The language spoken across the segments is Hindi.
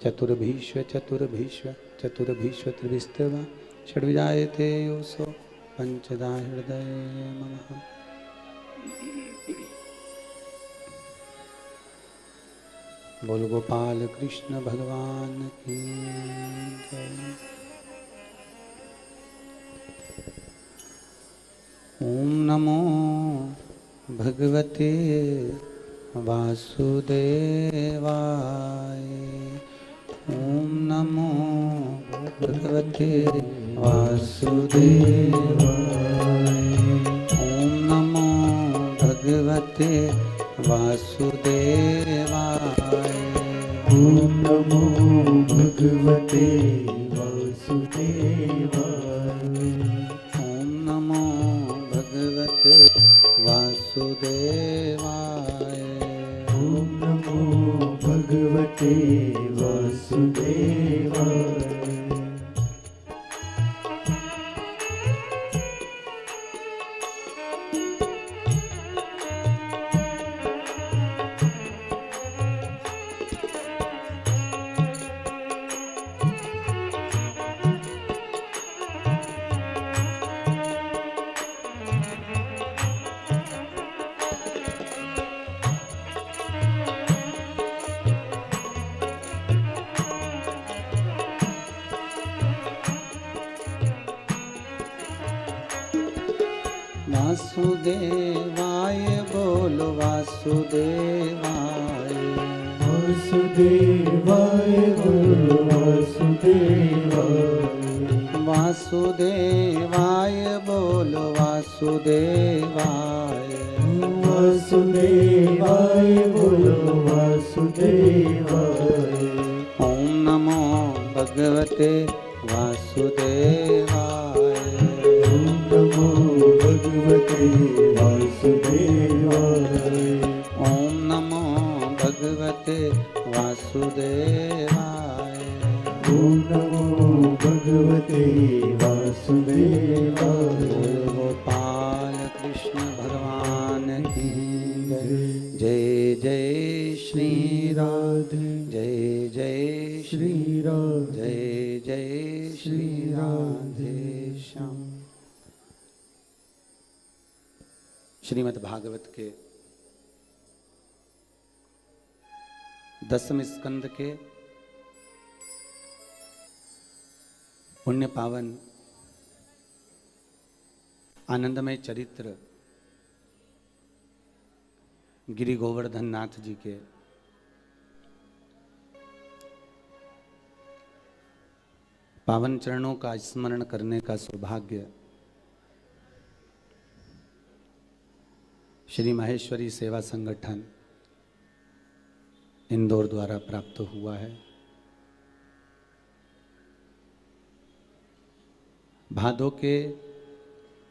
चतुर्भीष्व चतुर्भीष्व चतुर्भीष्व त्रिभिस्तवा षड्विजायते योऽसो पंचदा हृदय ममः। बोल गोपाल कृष्ण भगवान की जय। ओम नमो भगवते वासुदेवाय। ओम नमो भगवते वासुदेवाय। ओम नमो भगवते वासुदेवाय। ओम नमो भगवते वासुदेवाय। ओम नमो भगवते वासुदेवाय। ओम नमो भगवते वासुदेवाय। वासुदेवाय बोलो वासुदेवाय। वासुदेवाय बोलो वासुदेवाय। वासुदेवाय बोलो वासुदेवाय। वासुदेवाय बोलो वासुदेवाय। ओम नमो भगवते वासुदेवाय। ओम नमो भगवते वासुदेवाय। ओम नमो भगवते वासुदेवाय। ओम नमो भगवते वासुदेवाय। गोपाल कृष्ण भगवान की जय। जय जय श्री राधे जय जय श्री राधे जय जय श्री राधे श्याम। श्रीमद् भागवत के 10वें स्कंद के पुण्य पावन आनंदमय चरित्र गिरि गोवर्धन नाथ जी के पावन चरणों का स्मरण करने का सौभाग्य श्री माहेश्वरी सेवा संगठन इंदौर द्वारा प्राप्त हुआ है। भादों के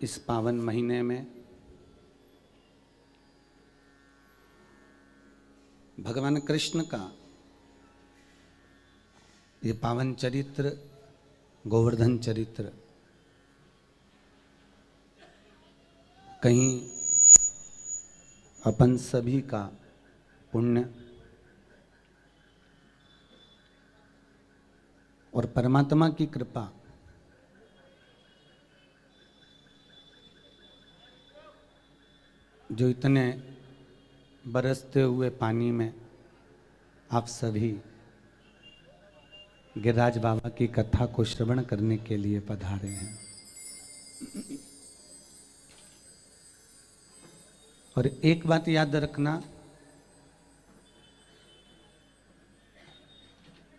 इस पावन महीने में भगवान कृष्ण का ये पावन चरित्र गोवर्धन चरित्र कहीं अपन सभी का पुण्य और परमात्मा की कृपा जो इतने बरसते हुए पानी में आप सभी गिरिराज बाबा की कथा को श्रवण करने के लिए पधारे हैं। और एक बात याद रखना,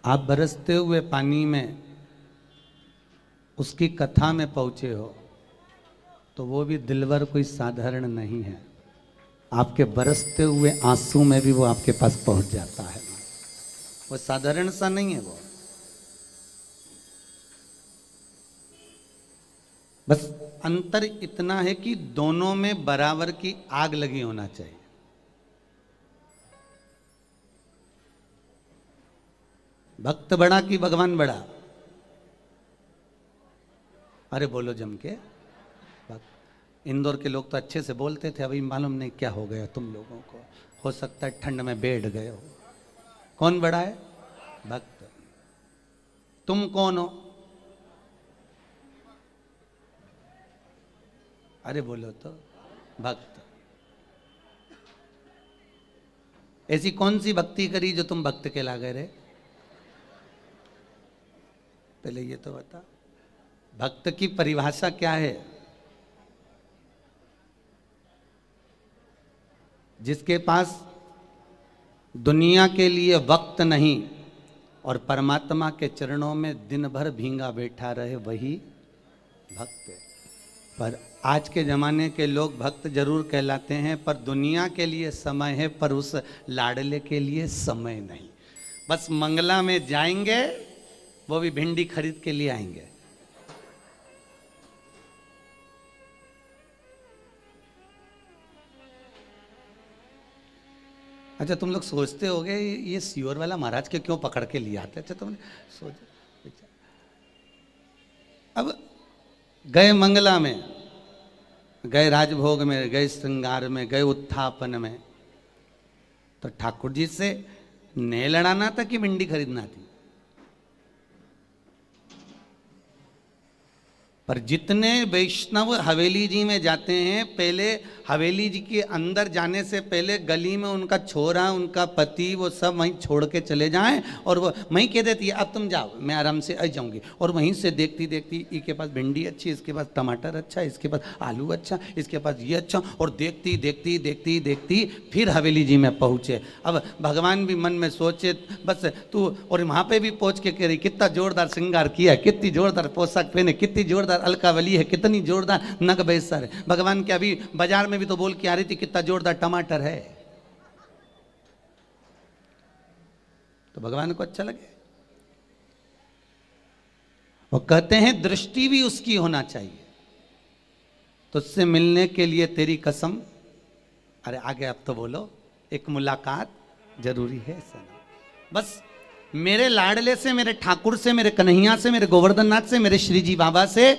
आप बरसते हुए पानी में उसकी कथा में पहुंचे हो तो वो भी दिलवर कोई साधारण नहीं है। आपके बरसते हुए आंसू में भी वो आपके पास पहुंच जाता है। वो साधारण सा नहीं है। वो बस अंतर इतना है कि दोनों में बराबर की आग लगी होना चाहिए। भक्त बड़ा कि भगवान बड़ा? अरे बोलो जम के। इंदौर के लोग तो अच्छे से बोलते थे, अभी मालूम नहीं क्या हो गया तुम लोगों को। हो सकता है ठंड में बैठ गए हो। कौन बड़ा है? भक्त। तुम कौन हो? अरे बोलो तो। भक्त। ऐसी कौन सी भक्ति करी जो तुम भक्त कहला गए रे? पहले ये तो बता, भक्त की परिभाषा क्या है? जिसके पास दुनिया के लिए वक्त नहीं और परमात्मा के चरणों में दिन भर भींगा बैठा रहे, वही भक्त है। पर आज के जमाने के लोग भक्त जरूर कहलाते हैं, पर दुनिया के लिए समय है, पर उस लाडले के लिए समय नहीं। बस मंगला में जाएंगे, वो भी भिंडी खरीद के लिए आएंगे। अच्छा, तुम लोग सोचते होगे ये सियोर वाला महाराज के क्यों पकड़ के लिए आते? अच्छा, तुमने सोचा? अब गए मंगला में, गए राजभोग में, गए श्रृंगार में, गए उत्थापन में, तो ठाकुर जी से ने लड़ाना था कि भिंडी खरीदना थी? पर जितने वैष्णव हवेली जी में जाते हैं, पहले हवेली जी के अंदर जाने से पहले गली में उनका छोरा, उनका पति, वो सब वहीं छोड़ के चले जाएं, और वो वहीं कह देती है अब तुम जाओ, मैं आराम से आ जाऊंगी। और वहीं से देखती देखती, इसके पास भिंडी अच्छी, इसके पास टमाटर अच्छा, इसके पास आलू अच्छा, इसके पास ये अच्छा, और देखती देखती देखती देखती फिर हवेली जी में पहुँचे। अब भगवान भी मन में सोचे बस तू, और वहाँ पे भी पहुँच के कह रही कितना जोरदार श्रृंगार किया, कितनी जोरदार पोशाक पहने, कितनी जोरदार अलकावली है, कितनी जोरदार नग बेसर है। भगवान के अभी बाजार में भी तो बोल के आ रही थी कितना जोरदार टमाटर है। तो भगवान को अच्छा लगे। वो कहते हैं दृष्टि भी उसकी होना चाहिए। तुझसे मिलने के लिए तेरी कसम, अरे आगे अब तो बोलो, एक मुलाकात जरूरी है सनम। बस मेरे लाडले से, मेरे ठाकुर से, मेरे कन्हैया से, मेरे गोवर्धन नाथ से, मेरे श्री जी बाबा से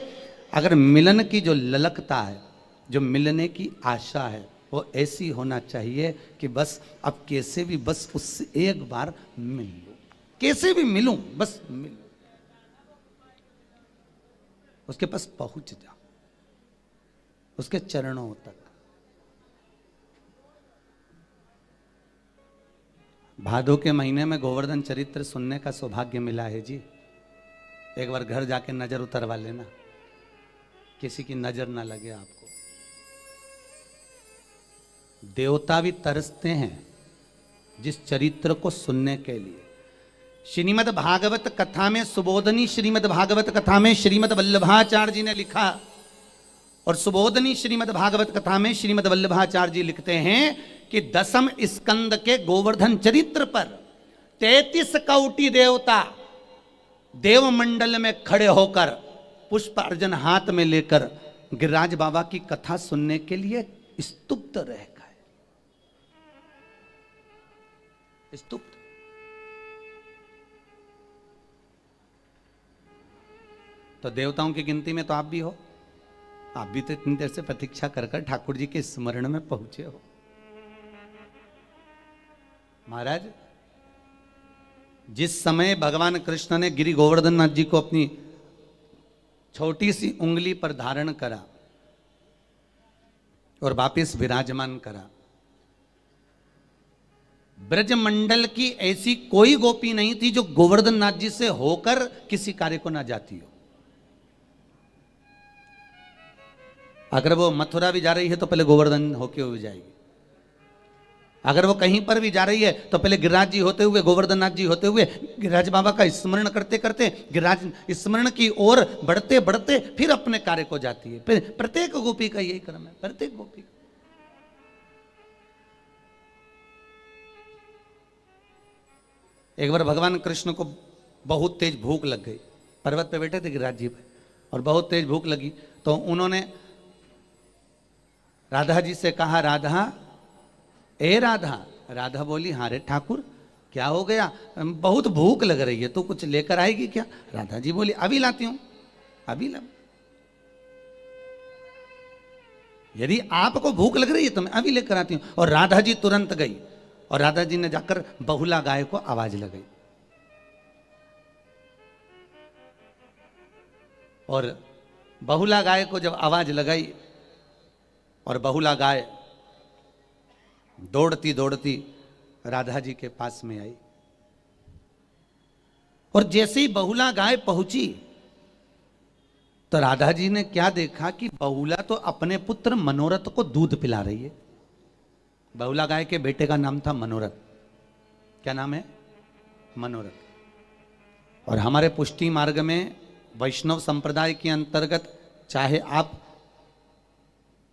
अगर मिलन की जो ललकता है, जो मिलने की आशा है, वो ऐसी होना चाहिए कि बस अब कैसे भी बस उससे एक बार मिल लूं, कैसे भी मिलूं, बस मिलूं, उसके पास पहुंच जा, उसके चरणों तक। भादों के महीने में गोवर्धन चरित्र सुनने का सौभाग्य मिला है जी। एक बार घर जाके नजर उतरवा लेना, किसी की नजर ना लगे आपको। देवता भी तरसते हैं जिस चरित्र को सुनने के लिए। श्रीमद् भागवत कथा में, सुबोधनी श्रीमद् भागवत कथा में श्रीमद् वल्लभाचार्य जी ने लिखा, और सुबोधनी श्रीमद् भागवत कथा में श्रीमद् वल्लभाचार्य जी लिखते हैं कि 10वें स्कंद के गोवर्धन चरित्र पर 33 कौटि देवता देवमंडल में खड़े होकर पुष्प अर्जन हाथ में लेकर गिरिराज बाबा की कथा सुनने के लिए स्तुप्त रह गए। स्तुप्त। तो देवताओं की गिनती में तो आप भी हो। आप भी तो इतनी देर से प्रतीक्षा कर कर ठाकुर जी के स्मरण में पहुंचे हो। महाराज, जिस समय भगवान कृष्ण ने गिरि गोवर्धन नाथ जी को अपनी छोटी सी उंगली पर धारण करा और वापिस विराजमान करा, ब्रजमंडल की ऐसी कोई गोपी नहीं थी जो गोवर्धन नाथ जी से होकर किसी कार्य को ना जाती हो। अगर वो मथुरा भी जा रही है तो पहले गोवर्धन होके हुए जाएगी। अगर वो कहीं पर भी जा रही है तो पहले गिरिराज जी होते हुए, गोवर्धन नाथ जी होते हुए, गिरिराज बाबा का स्मरण करते करते, गिरिराज स्मरण की ओर बढ़ते बढ़ते फिर अपने कार्य को जाती है। फिर प्रत्येक गोपी का यही क्रम है, प्रत्येक गोपी का। एक बार भगवान कृष्ण को बहुत तेज भूख लग गई। पर्वत पे बैठे थे गिरिराज जी पे, और बहुत तेज भूख लगी तो उन्होंने राधा जी से कहा, राधा, ए राधा। राधा बोली, हाँ रे ठाकुर, क्या हो गया? बहुत भूख लग रही है, तो कुछ लेकर आएगी क्या? राधा जी बोली, अभी लाती हूं, अभी ला। यदि आपको भूख लग रही है तो मैं अभी लेकर आती हूं। और राधा जी तुरंत गई और राधा जी ने जाकर बहुला गाय को आवाज लगाई। और बहुला गाय को जब आवाज लगाई और बहुला गाय दौड़ती दौड़ती राधा जी के पास में आई, और जैसे ही बहुला गाय पहुंची तो राधा जी ने क्या देखा कि बहुला तो अपने पुत्र मनोरथ को दूध पिला रही है। बहुला गाय के बेटे का नाम था मनोरथ। क्या नाम है? मनोरथ। और हमारे पुष्टि मार्ग में वैष्णव संप्रदाय के अंतर्गत चाहे आप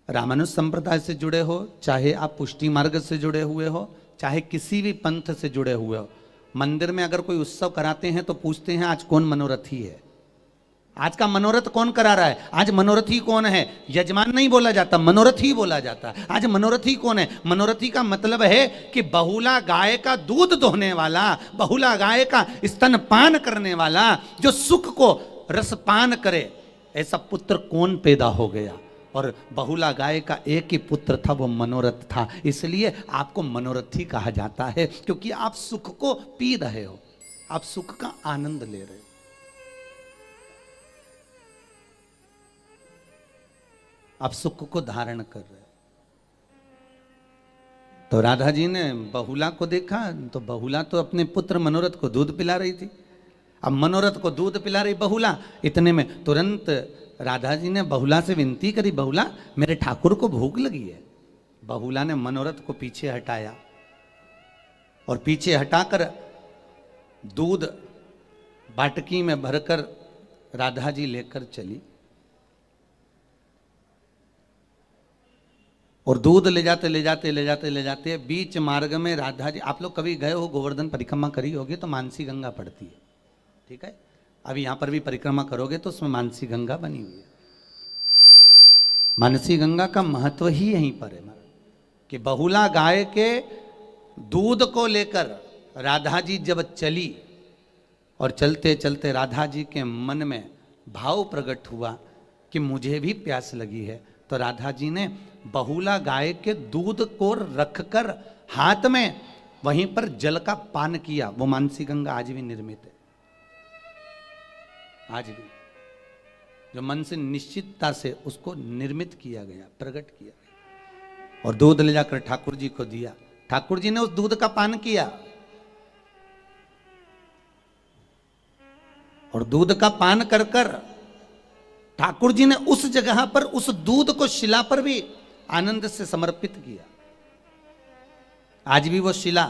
रामानुज संप्रदाय से जुड़े हो, चाहे आप पुष्टि मार्ग से जुड़े हुए हो, चाहे किसी भी पंथ से जुड़े हुए हो, मंदिर में अगर कोई उत्सव कराते हैं तो पूछते हैं आज कौन मनोरथी है, आज का मनोरथ कौन करा रहा है, आज मनोरथी कौन है। यजमान नहीं बोला जाता, मनोरथी बोला जाता। आज मनोरथी कौन है? मनोरथी का मतलब है कि बहुला गाय का दूध दोहने वाला, बहुला गाय का स्तनपान करने वाला, जो सुख को रसपान करे, ऐसा पुत्र कौन पैदा हो गया। और बहुला गाय का एक ही पुत्र था, वो मनोरथ था। इसलिए आपको मनोरथी कहा जाता है, क्योंकि आप सुख को पी रहे हो, आप सुख का आनंद ले रहे हो। आप सुख को धारण कर रहे हो। तो राधा जी ने बहुला को देखा तो बहुला तो अपने पुत्र मनोरथ को दूध पिला रही थी। अब मनोरथ को दूध पिला रही बहुला, इतने में तुरंत राधा जी ने बहुला से विनती करी, बहुला मेरे ठाकुर को भूख लगी है। बहुला ने मनोरथ को पीछे हटाया और पीछे हटाकर दूध बाटकी में भरकर राधा जी लेकर चली। और दूध ले जाते ले जाते ले जाते ले जाते बीच मार्ग में राधा जी, आप लोग कभी गए हो गोवर्धन परिक्रमा करी होगी तो मानसी गंगा पड़ती है, ठीक है। अभी यहां पर भी परिक्रमा करोगे तो उसमें मानसी गंगा बनी हुई है। मानसी गंगा का महत्व ही यहीं पर है कि बहुला गाय के दूध को लेकर राधा जी जब चली और चलते चलते राधा जी के मन में भाव प्रकट हुआ कि मुझे भी प्यास लगी है, तो राधा जी ने बहुला गाय के दूध को रखकर हाथ में वहीं पर जल का पान किया। वो मानसी गंगा आज भी निर्मित है, आज भी जो मन से निश्चितता से उसको निर्मित किया गया, प्रकट किया गया। और दूध ले जाकर ठाकुर जी को दिया, ठाकुर जी ने उस दूध का पान किया। और दूध का पान कर कर ठाकुर जी ने उस जगह पर उस दूध को शिला पर भी आनंद से समर्पित किया। आज भी वो शिला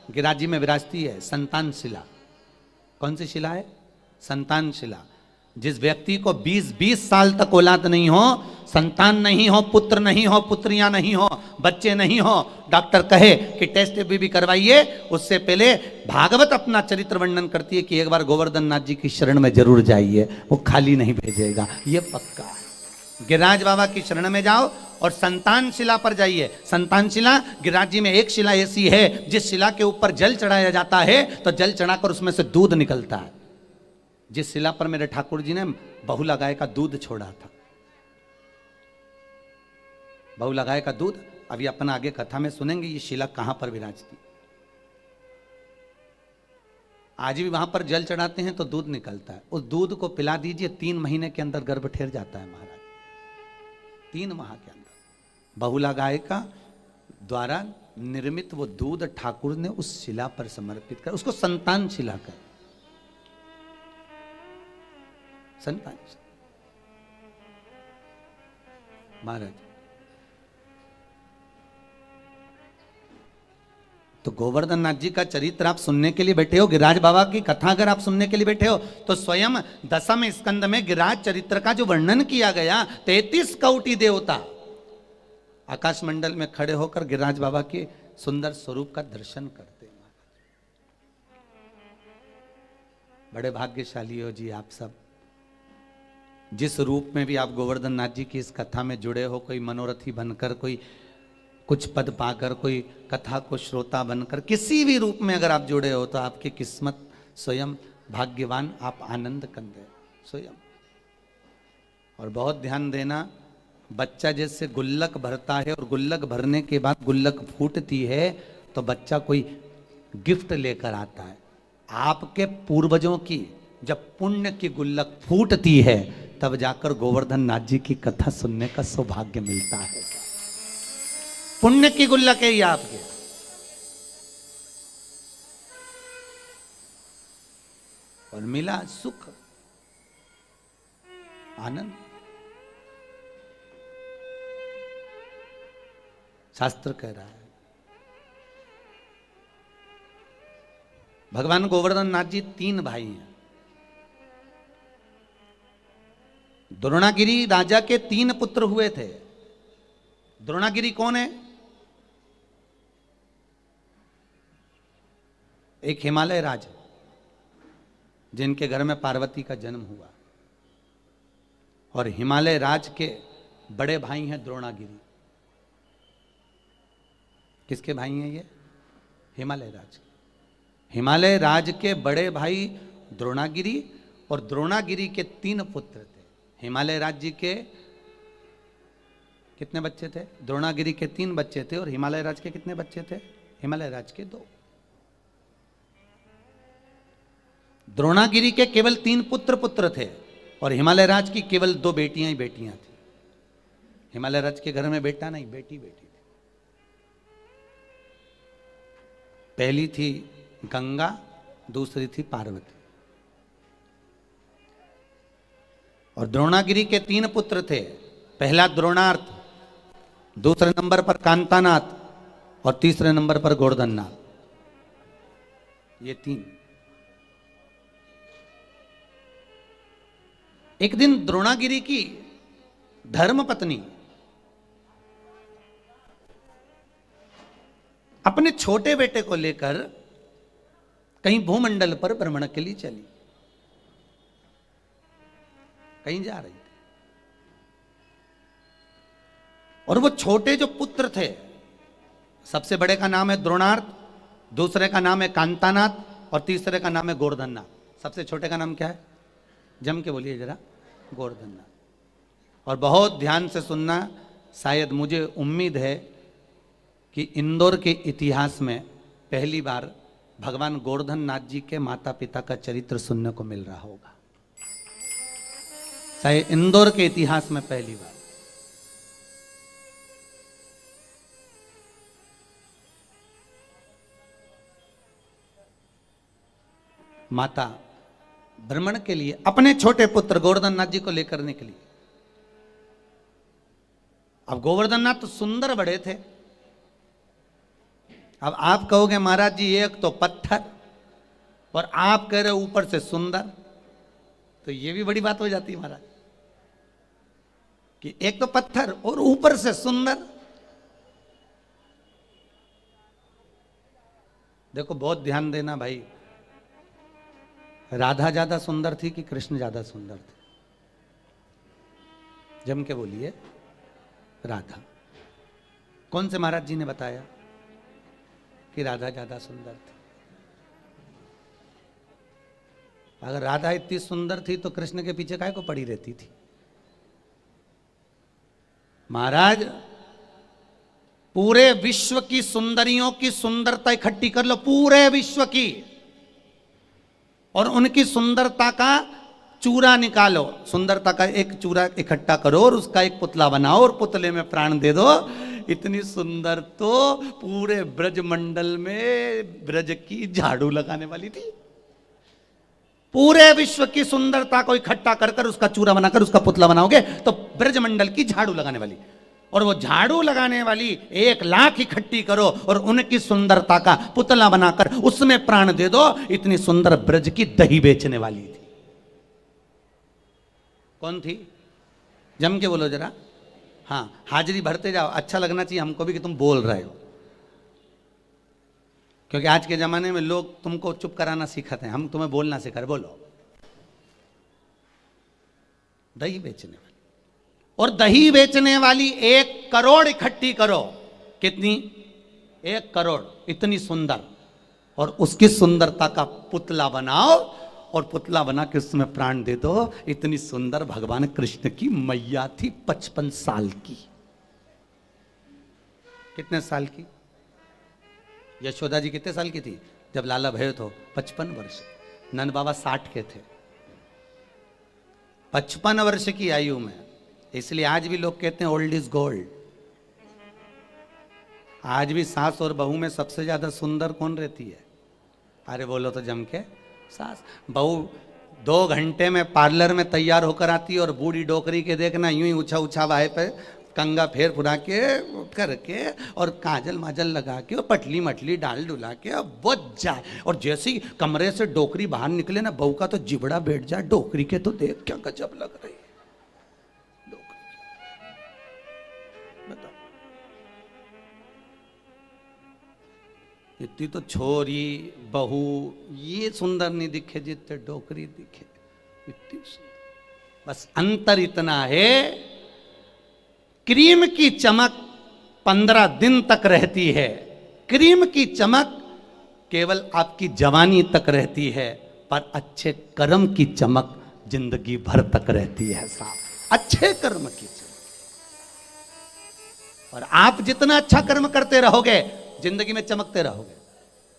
गिरिराज जी में विराजती है, संतान शिला। कौन सी शिला है? संतान शिला। जिस व्यक्ति को 20-20 साल तक औलाद नहीं हो, संतान नहीं हो, पुत्र नहीं हो, पुत्रियां नहीं हो, बच्चे नहीं हो, डॉक्टर कहे कि टेस्ट भी करवाइए, उससे पहले भागवत अपना चरित्र वर्णन करती है कि एक बार गोवर्धन नाथ जी की शरण में जरूर जाइए, वो खाली नहीं भेजेगा, ये पक्का है। गिरिराज बाबा की शरण में जाओ और संतान शिला पर जाइए। संतान शिला, गिरिराज जी में एक शिला ऐसी है जिस शिला के ऊपर जल चढ़ाया जाता है तो जल चढ़ाकर उसमें से दूध निकलता है। जिस शिला पर मेरे ठाकुर जी ने बहुला गाय का दूध छोड़ा था, बहुला गाय का दूध, अभी अपन आगे कथा में सुनेंगे ये शिला कहां पर विराजती। आज भी वहां पर जल चढ़ाते हैं तो दूध निकलता है। उस दूध को पिला दीजिए, 3 महीने के अंदर गर्भ ठहर जाता है महाराज। 3 माह के अंदर बहुला गाय का द्वारा निर्मित वो दूध ठाकुर ने उस शिला पर समर्पित कर, उसको संतान शिला कर, संतान महाराज। तो गोवर्धन नाथ जी का चरित्र आप सुनने के लिए बैठे हो, गिरिराज बाबा की कथा अगर आप सुनने के लिए बैठे हो तो स्वयं 10वें स्कंद में गिरिराज चरित्र का जो वर्णन किया गया, 33 कौटि देवता आकाश मंडल में खड़े होकर गिरिराज बाबा के सुंदर स्वरूप का दर्शन करते हैं। बड़े भाग्यशाली हो जी आप सब, जिस रूप में भी आप गोवर्धन नाथ जी की इस कथा में जुड़े हो, कोई मनोरथी बनकर, कोई कुछ पद पाकर, कोई कथा को श्रोता बनकर, किसी भी रूप में अगर आप जुड़े हो तो आपकी किस्मत स्वयं भाग्यवान, आप आनंद कंदे स्वयं। और बहुत ध्यान देना, बच्चा जैसे गुल्लक भरता है और गुल्लक भरने के बाद गुल्लक फूटती है तो बच्चा कोई गिफ्ट लेकर आता है। आपके पूर्वजों की जब पुण्य की गुल्लक फूटती है तब जाकर गोवर्धन नाथ जी की कथा सुनने का सौभाग्य मिलता है। पुण्य की गुल्लक है ये आपके। और मिला सुख आनंद। शास्त्र कह रहा है भगवान गोवर्धन नाथ जी 3 भाई हैं। द्रोणागिरी राजा के 3 पुत्र हुए थे। द्रोणागिरी कौन है? एक हिमालय राज जिनके घर में पार्वती का जन्म हुआ, और हिमालय राज के बड़े भाई हैं द्रोणागिरी। किसके भाई हैं ये? हिमालय राज। हिमालय राज के बड़े भाई द्रोणागिरी, और द्रोणागिरी के 3 पुत्र थे। हिमालय राज जी के कितने बच्चे थे? द्रोणागिरी के 3 बच्चे थे, और हिमालय राज के कितने बच्चे थे? हिमालय राज के 2। द्रोणागिरी के केवल 3 पुत्र थे, और हिमालय राज की केवल 2 बेटियां ही बेटियां थी। हिमालय राज के घर में बेटा नहीं, बेटी बेटी थी। पहली थी गंगा, दूसरी थी पार्वती। और द्रोणागिरी के 3 पुत्र थे। पहला द्रोणार्थ, दूसरे नंबर पर कांतानाथ, और तीसरे नंबर पर गोवर्धननाथ। ये 3। एक दिन द्रोणागिरी की धर्म पत्नी अपने छोटे बेटे को लेकर कहीं भूमंडल पर भ्रमण के लिए चली। कहीं जा रही थी, और वो छोटे जो पुत्र थे, सबसे बड़े का नाम है द्रोणार्थ, दूसरे का नाम है कांतानाथ, और तीसरे का नाम है गोवर्धननाथ। सबसे छोटे का नाम क्या है? जम के बोलिए जरा। गोवर्धननाथ। और बहुत ध्यान से सुनना, शायद मुझे उम्मीद है कि इंदौर के इतिहास में पहली बार भगवान गोवर्धन नाथ जी के माता पिता का चरित्र सुनने को मिल रहा होगा। शायद इंदौर के इतिहास में पहली बार। माता भ्रमण के लिए अपने छोटे पुत्र गोवर्धन नाथ जी को लेकर निकली। अब गोवर्धन नाथ तो सुंदर बड़े थे। अब आप कहोगे महाराज जी एक तो पत्थर, और आप कह रहे ऊपर से सुंदर, तो ये भी बड़ी बात हो जाती है महाराज कि एक तो पत्थर और ऊपर से सुंदर। देखो बहुत ध्यान देना भाई, राधा ज्यादा सुंदर थी कि कृष्ण ज्यादा सुंदर थे? जम के बोलिए। राधा। कौन से महाराज जी ने बताया कि राधा ज्यादा सुंदर थी? अगर राधा इतनी सुंदर थी तो कृष्ण के पीछे काहे को पड़ी रहती थी? महाराज पूरे विश्व की सुंदरियों की सुंदरता इकट्ठी कर लो, पूरे विश्व की, और उनकी सुंदरता का चूरा निकालो। सुंदरता का एक चूरा इकट्ठा करो और उसका एक पुतला बनाओ और पुतले में प्राण दे दो। इतनी सुंदर तो पूरे ब्रज मंडल में ब्रज की झाड़ू लगाने वाली थी। पूरे विश्व की सुंदरता को इकट्ठा कर कर उसका चूरा बनाकर उसका पुतला बनाओगे तो ब्रज मंडल की झाड़ू लगाने वाली, और वो झाड़ू लगाने वाली 1,00,000 इकट्ठी करो और उनकी सुंदरता का पुतला बनाकर उसमें प्राण दे दो। इतनी सुंदर ब्रज की दही बेचने वाली थी। कौन थी? जम के बोलो जरा। हाँ, हाजिरी भरते जाओ, अच्छा लगना चाहिए हमको भी कि तुम बोल रहे हो, क्योंकि आज के जमाने में लोग तुमको चुप कराना सिखाते हैं, हम तुम्हें बोलना सिखा रहे। बोलो। दही बेचने वाली, और दही बेचने वाली 1 करोड़ इकट्ठी करो। कितनी? 1 करोड़। इतनी सुंदर, और उसकी सुंदरता का पुतला बनाओ और पुतला बना के उसमें प्राण दे दो। इतनी सुंदर भगवान कृष्ण की मैया थी, 55 साल की। कितने साल की? यशोदा जी कितने साल की थी जब लाला भय तो? 55 वर्ष। नंद बाबा 60 के थे। 55 वर्ष की आयु में। इसलिए आज भी लोग कहते हैं ओल्ड इज गोल्ड। आज भी सास और बहू में सबसे ज्यादा सुंदर कौन रहती है? अरे बोलो तो जम के सास। बहू 2 घंटे में पार्लर में तैयार होकर आती है और बूढ़ी डोकरी के देखना यूं ही उछा उछा वाहे पे कंगा फेर फुरा के करके और काजल माजल लगा के और पटली मटली डाल डुला के अब बच जाए। और जैसे ही कमरे से डोकरी बाहर निकले ना, बहू का तो जिबड़ा बैठ जाए। डोकरी के तो देख क्या गजब लग रही है डोकरी। बताओ, इतनी तो छोरी बहू ये सुंदर नहीं दिखे जितने डोकरी दिखे। इतनी सुंदर। बस अंतर इतना है, क्रीम की चमक 15 दिन तक रहती है। क्रीम की चमक केवल आपकी जवानी तक रहती है, पर अच्छे कर्म की चमक जिंदगी भर तक रहती है साहब। अच्छे कर्म की चमक। और आप जितना अच्छा कर्म करते रहोगे जिंदगी में चमकते रहोगे।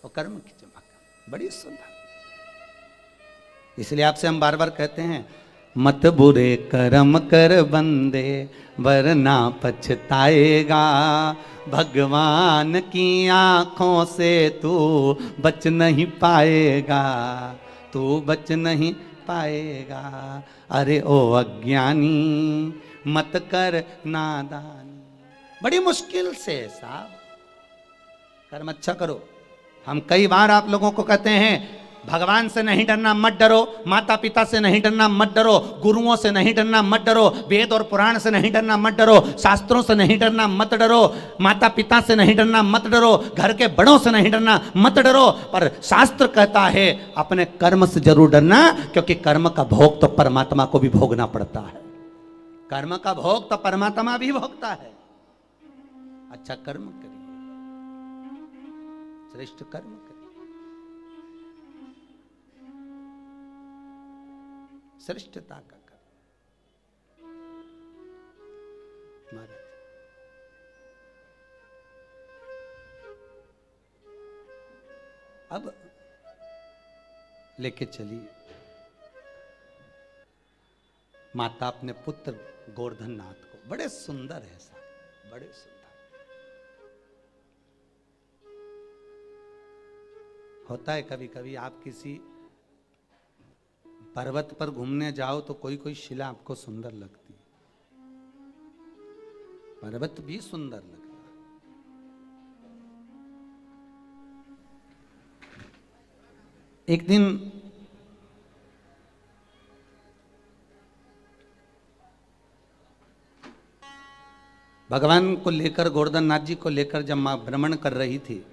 और कर्म की चमक बड़ी सुंदर। इसलिए आपसे हम बार बार कहते हैं, मत बुरे कर्म कर बंदे वरना पछताएगा। भगवान की आंखों से तू बच नहीं पाएगा, तू बच नहीं पाएगा। अरे ओ अज्ञानी मत कर नादानी। बड़ी मुश्किल से साहब कर्म अच्छा करो। हम कई बार आप लोगों को कहते हैं, भगवान से नहीं डरना मत डरो, माता पिता से नहीं डरना मत डरो, गुरुओं से नहीं डरना मत डरो, वेद और पुराण से नहीं डरना मत डरो, शास्त्रों से नहीं डरना मत डरो, माता पिता से नहीं डरना मत डरो, घर के बड़ों से नहीं डरना मत डरो। पर शास्त्र कहता है अपने कर्म से जरूर डरना, क्योंकि कर्म का भोग तो परमात्मा को भी भोगना पड़ता है। कर्म का भोग तो परमात्मा भी भोगता है। अच्छा कर्म करिए, श्रेष्ठ कर्म करिए, श्रेष्ठता का कर्म। महाराज अब लेके चलिए माता अपने पुत्र गोवर्धन नाथ को। बड़े सुंदर है साहब, बड़े सुंदर। होता है कभी कभी आप किसी पर्वत पर घूमने जाओ तो कोई कोई शिला आपको सुंदर लगती है, पर्वत भी सुंदर लगता है। एक दिन भगवान को लेकर, गोवर्धन नाथ जी को लेकर जब मां भ्रमण कर रही थी,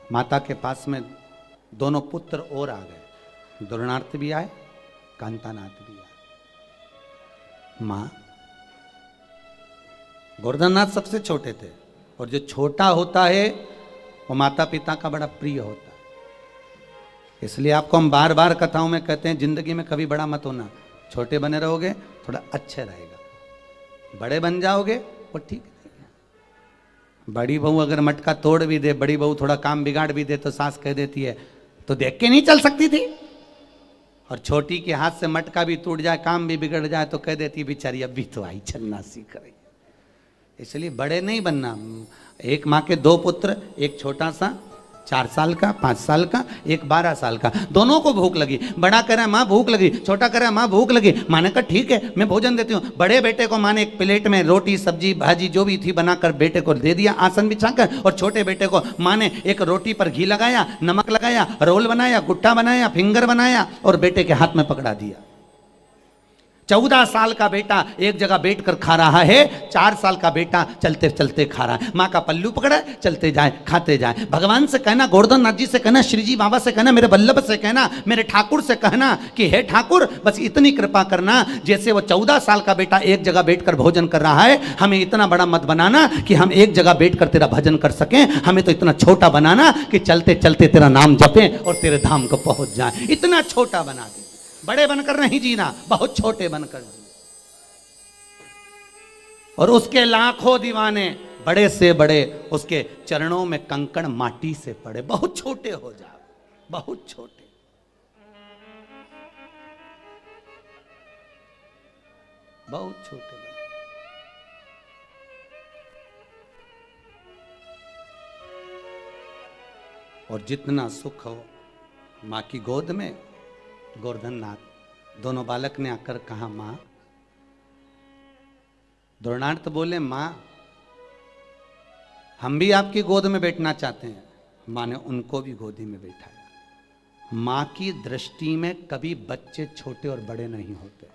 माता के पास में दोनों पुत्र और आ गए। द्रोणार्थ भी आए, कांतानाथ भी आए। मां गोवर्धन नाथ सबसे छोटे थे, और जो छोटा होता है वो माता पिता का बड़ा प्रिय होता है। इसलिए आपको हम बार बार कथाओं में कहते हैं, जिंदगी में कभी बड़ा मत होना, छोटे बने रहोगे थोड़ा अच्छे रहेगा। बड़े बन जाओगे वो ठीक नहीं है। बड़ी बहू अगर मटका तोड़ भी दे, बड़ी बहू थोड़ा काम बिगाड़ भी दे, तो सास कह देती है तो देख के नहीं चल सकती थी। और छोटी के हाथ से मटका भी टूट जाए, काम भी बिगड़ जाए, तो कह देती बेचारी अभी तो आई, चलना सीख रही। इसलिए बड़े नहीं बनना। एक माँ के 2 पुत्र, एक छोटा सा 4 साल का, 5 साल का, एक 12 साल का। दोनों को भूख लगी। बड़ा कह रहा है माँ भूख लगी, छोटा कह रहा है माँ भूख लगी। माँ ने कहा ठीक है मैं भोजन देती हूँ। बड़े बेटे को माँ ने एक प्लेट में रोटी सब्जी भाजी जो भी थी बनाकर बेटे को दे दिया आसन बिछाकर, और छोटे बेटे को माँ ने एक रोटी पर घी लगाया, नमक लगाया, रोल बनाया, गुट्टा बनाया, फिंगर बनाया और बेटे के हाथ में पकड़ा दिया। 14 साल का बेटा एक जगह बैठकर खा रहा है, 4 साल का बेटा चलते चलते खा रहा है। माँ का पल्लू पकड़ा, चलते जाए खाते जाए। भगवान से कहना, गोवर्धन नाथ जी से कहना, श्री जी बाबा से कहना, मेरे वल्लभ से कहना, मेरे ठाकुर से कहना कि हे ठाकुर बस इतनी कृपा करना, जैसे वो 14 साल का बेटा एक जगह बैठकर भोजन कर रहा है, हमें इतना बड़ा मत बनाना कि हम एक जगह बैठकर तेरा भजन कर सकें। हमें तो इतना छोटा बनाना कि चलते चलते तेरा नाम जपें और तेरे धाम को पहुंच जाए। इतना छोटा बना दे। बड़े बनकर नहीं जीना, बहुत छोटे बनकर जी। और उसके लाखों दीवाने, बड़े से बड़े, उसके चरणों में कंकड़ माटी से पड़े। बहुत छोटे हो जाओ, बहुत छोटे। बहुत छोटे बड़े। और जितना सुख हो माँ की गोद में, गोवर्धन नाथ दोनों बालक ने आकर कहा माँ। द्रोणार्थ बोले माँ हम भी आपकी गोद में बैठना चाहते हैं। माँ ने उनको भी गोदी में बैठाया। माँ की दृष्टि में कभी बच्चे छोटे और बड़े नहीं होते।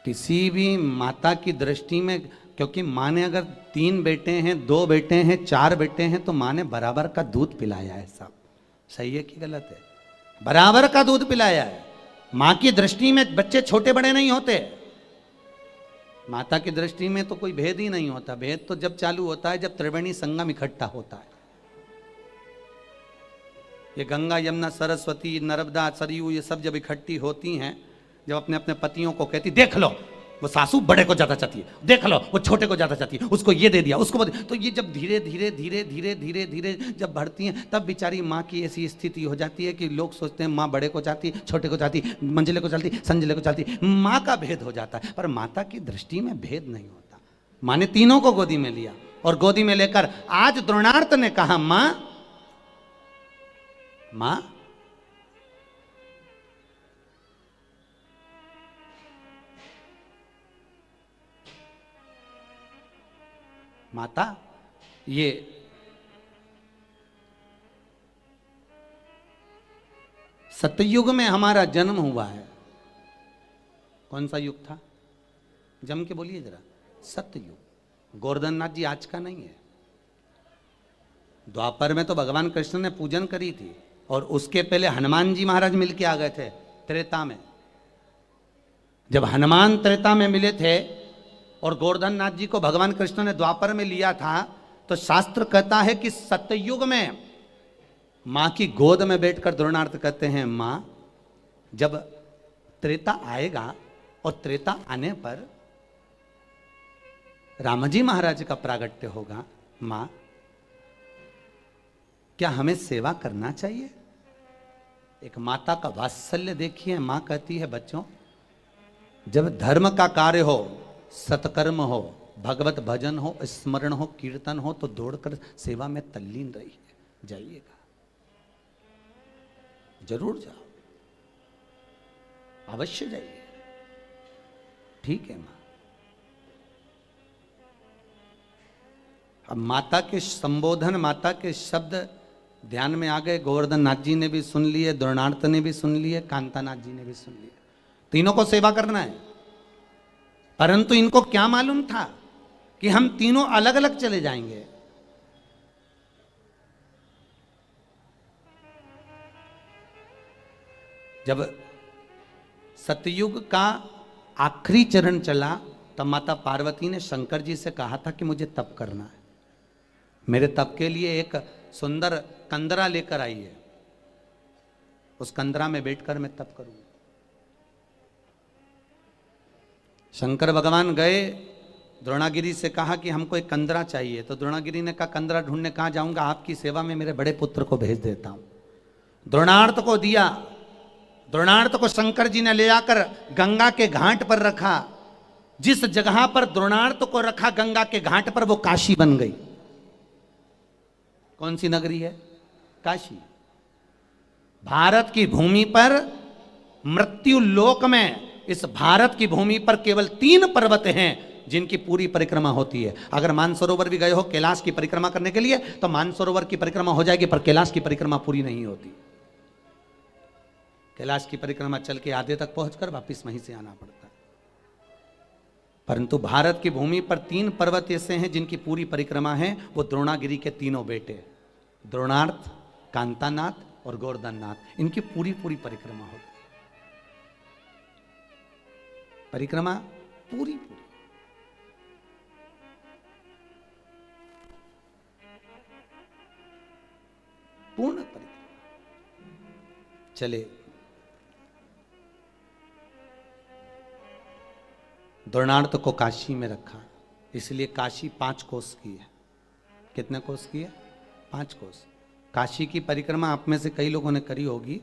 किसी भी माता की दृष्टि में, क्योंकि माँ ने अगर 3 बेटे हैं, 2 बेटे हैं, 4 बेटे हैं, तो माँ ने बराबर का दूध पिलाया है। साहब सही है कि गलत है? बराबर का दूध पिलाया है। माँ की दृष्टि में बच्चे छोटे बड़े नहीं होते। माता की दृष्टि में तो कोई भेद ही नहीं होता। भेद तो जब चालू होता है जब त्रिवेणी संगम इकट्ठा होता है। ये गंगा यमुना सरस्वती नर्मदा सरयू ये सब जब इकट्ठी होती हैं, जब अपने अपने पतियों को कहती देख लो वो सासू बड़े को ज्यादा चाहती है, देख लो वो छोटे को ज्यादा चाहती है, उसको ये दे दिया उसको तो ये जब धीरे धीरे धीरे धीरे धीरे धीरे जब बढ़ती हैं, तब बेचारी माँ की ऐसी स्थिति हो जाती है कि लोग सोचते हैं माँ बड़े को चाहती, छोटे को चाहती, मंजिले को चाहती, संजिले को चाहती। माँ का भेद हो जाता है, पर माता की दृष्टि में भेद नहीं होता। माँ ने तीनों को गोदी में लिया और गोदी में लेकर आज द्रोणार्थ ने कहा माँ माँ माता ये सतयुग में हमारा जन्म हुआ है। कौन सा युग था? जम के बोलिए जरा। सतयुग। गोवर्धन नाथ जी आज का नहीं है। द्वापर में तो भगवान कृष्ण ने पूजन करी थी और उसके पहले हनुमान जी महाराज मिलके आ गए थे त्रेता में। जब हनुमान त्रेता में मिले थे और गोवर्धन नाथ जी को भगवान कृष्ण ने द्वापर में लिया था, तो शास्त्र कहता है कि सतयुग में मां की गोद में बैठकर द्रोणार्थ कहते हैं मां जब त्रेता आएगा और त्रेता आने पर रामजी महाराज का प्रागट्य होगा, मां क्या हमें सेवा करना चाहिए? एक माता का वात्सल्य देखिए। मां कहती है बच्चों जब धर्म का कार्य हो, सत्कर्म हो, भगवत भजन हो, स्मरण हो, कीर्तन हो, तो दौड़कर सेवा में तल्लीन रहिए, जाइएगा, जरूर जाओ, अवश्य जाइए। ठीक है मां। अब माता के संबोधन, माता के शब्द ध्यान में आ गए। गोवर्धन नाथ जी ने भी सुन लिए, द्रोणार्थ ने भी सुन लिए, कांतानाथ जी ने भी सुन लिए। तीनों को सेवा करना है, परंतु इनको क्या मालूम था कि हम तीनों अलग अलग चले जाएंगे। जब सतयुग का आखिरी चरण चला तब माता पार्वती ने शंकर जी से कहा था कि मुझे तप करना है, मेरे तप के लिए एक सुंदर कंदरा लेकर आइए, उस कंदरा में बैठकर मैं तप करूंगा। शंकर भगवान गए, द्रोणागिरी से कहा कि हमको एक कंदरा चाहिए। तो द्रोणागिरी ने कहा कंदरा ढूंढने कहाँ जाऊंगा, आपकी सेवा में मेरे बड़े पुत्र को भेज देता हूं। द्रोणार्थ को दिया। द्रोणार्थ को शंकर जी ने ले जाकर गंगा के घाट पर रखा। जिस जगह पर द्रोणार्थ को रखा गंगा के घाट पर, वो काशी बन गई। कौन सी नगरी है? काशी। भारत की भूमि पर, मृत्यु लोक में, इस भारत की भूमि पर केवल 3 पर्वत हैं जिनकी पूरी परिक्रमा होती है। अगर मानसरोवर भी गए हो कैलाश की परिक्रमा करने के लिए तो मानसरोवर की परिक्रमा हो जाएगी, पर कैलाश की परिक्रमा पूरी नहीं होती। कैलाश की परिक्रमा चल के आधे तक पहुंचकर वापिस वहीं से आना पड़ता है। परंतु भारत की भूमि पर 3 पर्वत ऐसे हैं जिनकी पूरी परिक्रमा है। वो द्रोणागिरी के तीनों बेटे, द्रोणार्थ, कांतानाथ और गोवर्धन नाथ, इनकी पूरी पूरी परिक्रमा होती है। परिक्रमा पूरी पूरी। पूर्ण परिक्रमा चले। द्रोणार्थ को काशी में रखा, इसलिए काशी 5 कोस की है। कितने कोस की है? 5 कोस। काशी की परिक्रमा आप में से कई लोगों ने करी होगी।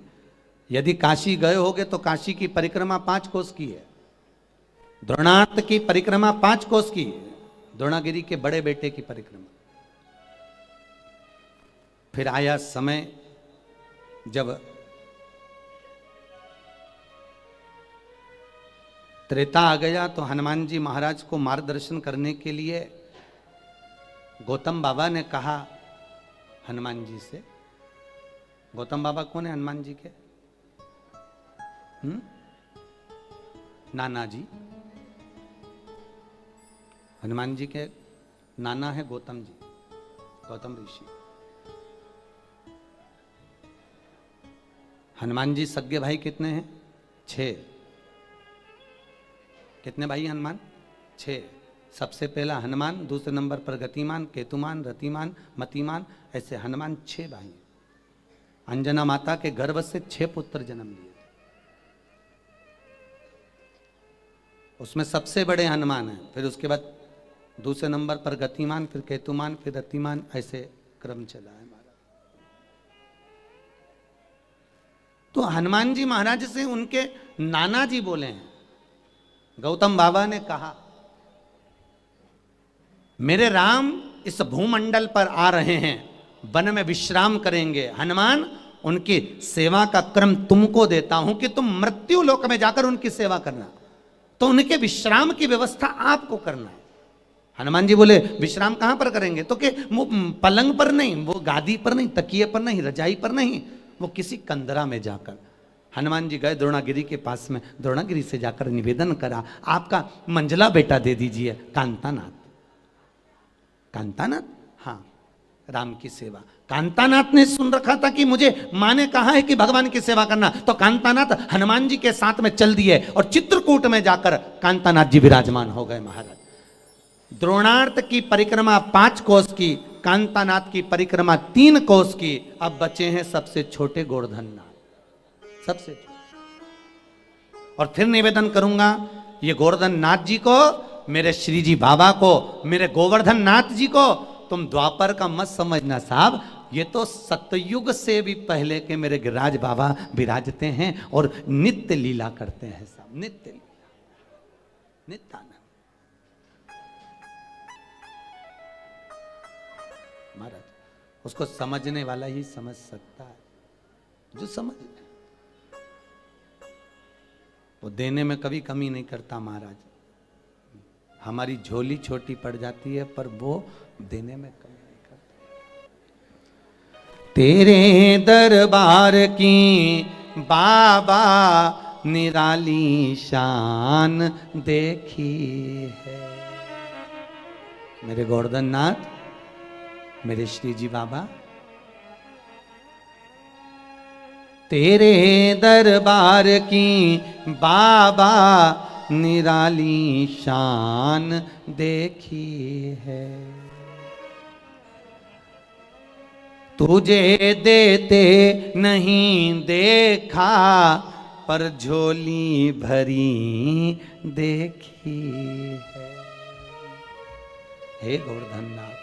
यदि काशी गए होगे तो काशी की परिक्रमा 5 कोस की है। द्रोणार्थ की परिक्रमा 5 कोस की, द्रोणागिरी के बड़े बेटे की परिक्रमा। फिर आया समय जब त्रेता आ गया, तो हनुमान जी महाराज को मार्गदर्शन करने के लिए गौतम बाबा ने कहा हनुमान जी से। गौतम बाबा कौन है हनुमान जी के? नाना जी। हनुमान जी के नाना है गौतम जी, गौतम ऋषि। हनुमान जी सगे भाई कितने हैं? 6। कितने भाई हनुमान? 6। सबसे पहला हनुमान, दूसरे नंबर पर गतिमान, केतुमान, रतिमान, मतिमान, ऐसे हनुमान 6 भाई। अंजना माता के गर्भ से 6 पुत्र जन्म लिए। उसमें सबसे बड़े हनुमान हैं, फिर उसके बाद दूसरे नंबर पर गतिमान, फिर केतुमान, फिर रतिमान, ऐसे क्रम चला है हमारा। तो हनुमान जी महाराज से उनके नाना जी बोले हैं। गौतम बाबा ने कहा मेरे राम इस भूमंडल पर आ रहे हैं, वन में विश्राम करेंगे। हनुमान उनकी सेवा का क्रम तुमको देता हूं कि तुम मृत्यु लोक में जाकर उनकी सेवा करना, तो उनके विश्राम की व्यवस्था आपको करना है। हनुमान जी बोले विश्राम कहां पर करेंगे? तो कि वो पलंग पर नहीं, वो गादी पर नहीं, तकिए पर नहीं, रजाई पर नहीं, वो किसी कंदरा में जाकर। हनुमान जी गए द्रोणागिरी के पास में, द्रोणागिरी से जाकर निवेदन करा आपका मंझला बेटा दे दीजिए कांतानाथ। कांतानाथ? हाँ, राम की सेवा। कांतानाथ ने सुन रखा था कि मुझे मां ने कहा है कि भगवान की सेवा करना, तो कांतानाथ हनुमान जी के साथ में चल दिए और चित्रकूट में जाकर कांतानाथ जी विराजमान हो गए महाराज। द्रोणार्थ की परिक्रमा 5 कोस की, कांतानाथ की परिक्रमा 3 कोस की। अब बचे हैं सबसे छोटे गोवर्धन नाथ, सबसे छोटे। और फिर निवेदन करूंगा ये गोवर्धन नाथ जी को, मेरे श्री जी बाबा को, मेरे गोवर्धन नाथ जी को तुम द्वापर का मत समझना साहब, ये तो सतयुग से भी पहले के मेरे गिरिराज बाबा विराजते हैं और नित्य लीला करते हैं साहब, नित्य लीला, नित्य आनंद। महाराज उसको समझने वाला ही समझ सकता है, जो समझ वो देने में कभी कमी नहीं करता महाराज। हमारी झोली छोटी पड़ जाती है पर वो देने में कमी नहीं करता। तेरे दरबार की बाबा निराली शान देखी है। मेरे गोवर्धन नाथ, मेरे श्री जी बाबा, तेरे दरबार की बाबा निराली शान देखी है। तुझे देते नहीं देखा, पर झोली भरी देखी है। हे गोवर्धन नाथ,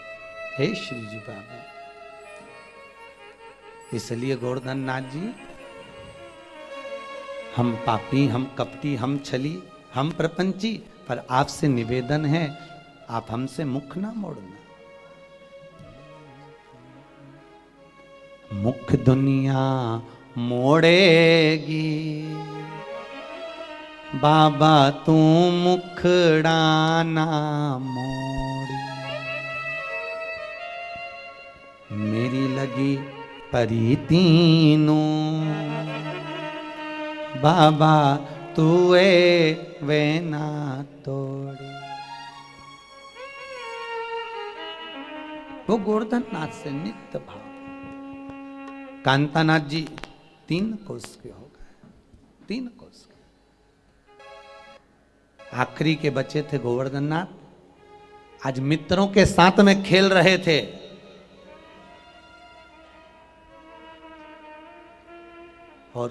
हे श्री जी बाबा, इसलिए गोवर्धन नाथ जी, हम पापी, हम कपटी, हम छली, हम प्रपंची, पर आपसे निवेदन है आप हमसे मुख ना मोड़ना। मुख दुनिया मोड़ेगी, बाबा तू मुखड़ा मोड़ी। मेरी लगी परी तीनों, बाबा तू वे ना तोड़ी। वो गोवर्धन नाथ से नित्य भाव। कांतानाथ जी 3 कोस के हो गए, 3 कोस के। आखिरी के बचे थे गोवर्धन नाथ। आज मित्रों के साथ में खेल रहे थे, और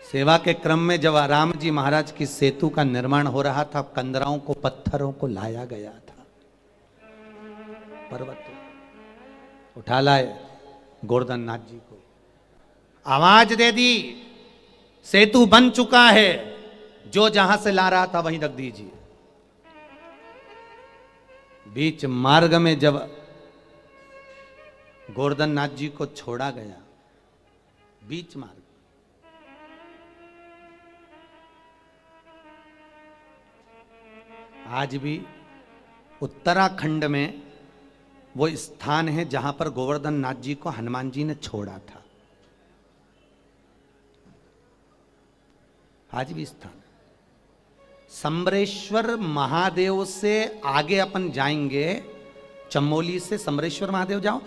सेवा के क्रम में जब राम जी महाराज की सेतु का निर्माण हो रहा था, कंदराओं को, पत्थरों को लाया गया था, पर्वत उठा लाए गोवर्धन नाथ जी को, आवाज दे दी सेतु बन चुका है। जो जहां से ला रहा था वहीं रख दीजिए। बीच मार्ग में जब गोवर्धन नाथ जी को छोड़ा गया, बीच मार्ग, आज भी उत्तराखंड में वो स्थान है जहां पर गोवर्धन नाथ जी को हनुमान जी ने छोड़ा था। आज भी स्थान है। समरेश्वर महादेव से आगे अपन जाएंगे, चमोली से समरेश्वर महादेव जाओ,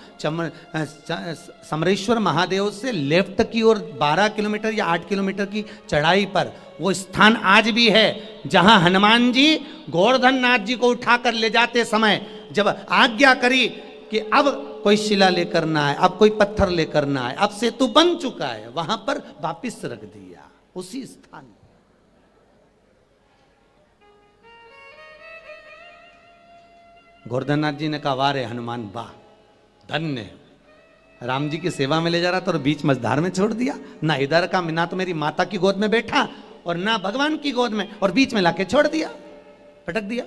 समरेश्वर महादेव से लेफ्ट की ओर 12 किलोमीटर या 8 किलोमीटर की चढ़ाई पर वो स्थान आज भी है जहां हनुमान जी गोवर्धन नाथ जी को उठाकर ले जाते समय जब आज्ञा करी कि अब कोई शिला लेकर ना आए, अब कोई पत्थर लेकर ना आए, अब सेतु बन चुका है, वहां पर वापिस रख दिया उसी स्थान। गोवर्धन नाथ जी ने कहा वारे हनुमान वाह, धन्य है, राम जी की सेवा में ले जा रहा था और बीच मझधार में छोड़ दिया। ना इधर का, ना तो मेरी माता की गोद में बैठा और ना भगवान की गोद में, और बीच में लाके छोड़ दिया, पटक दिया।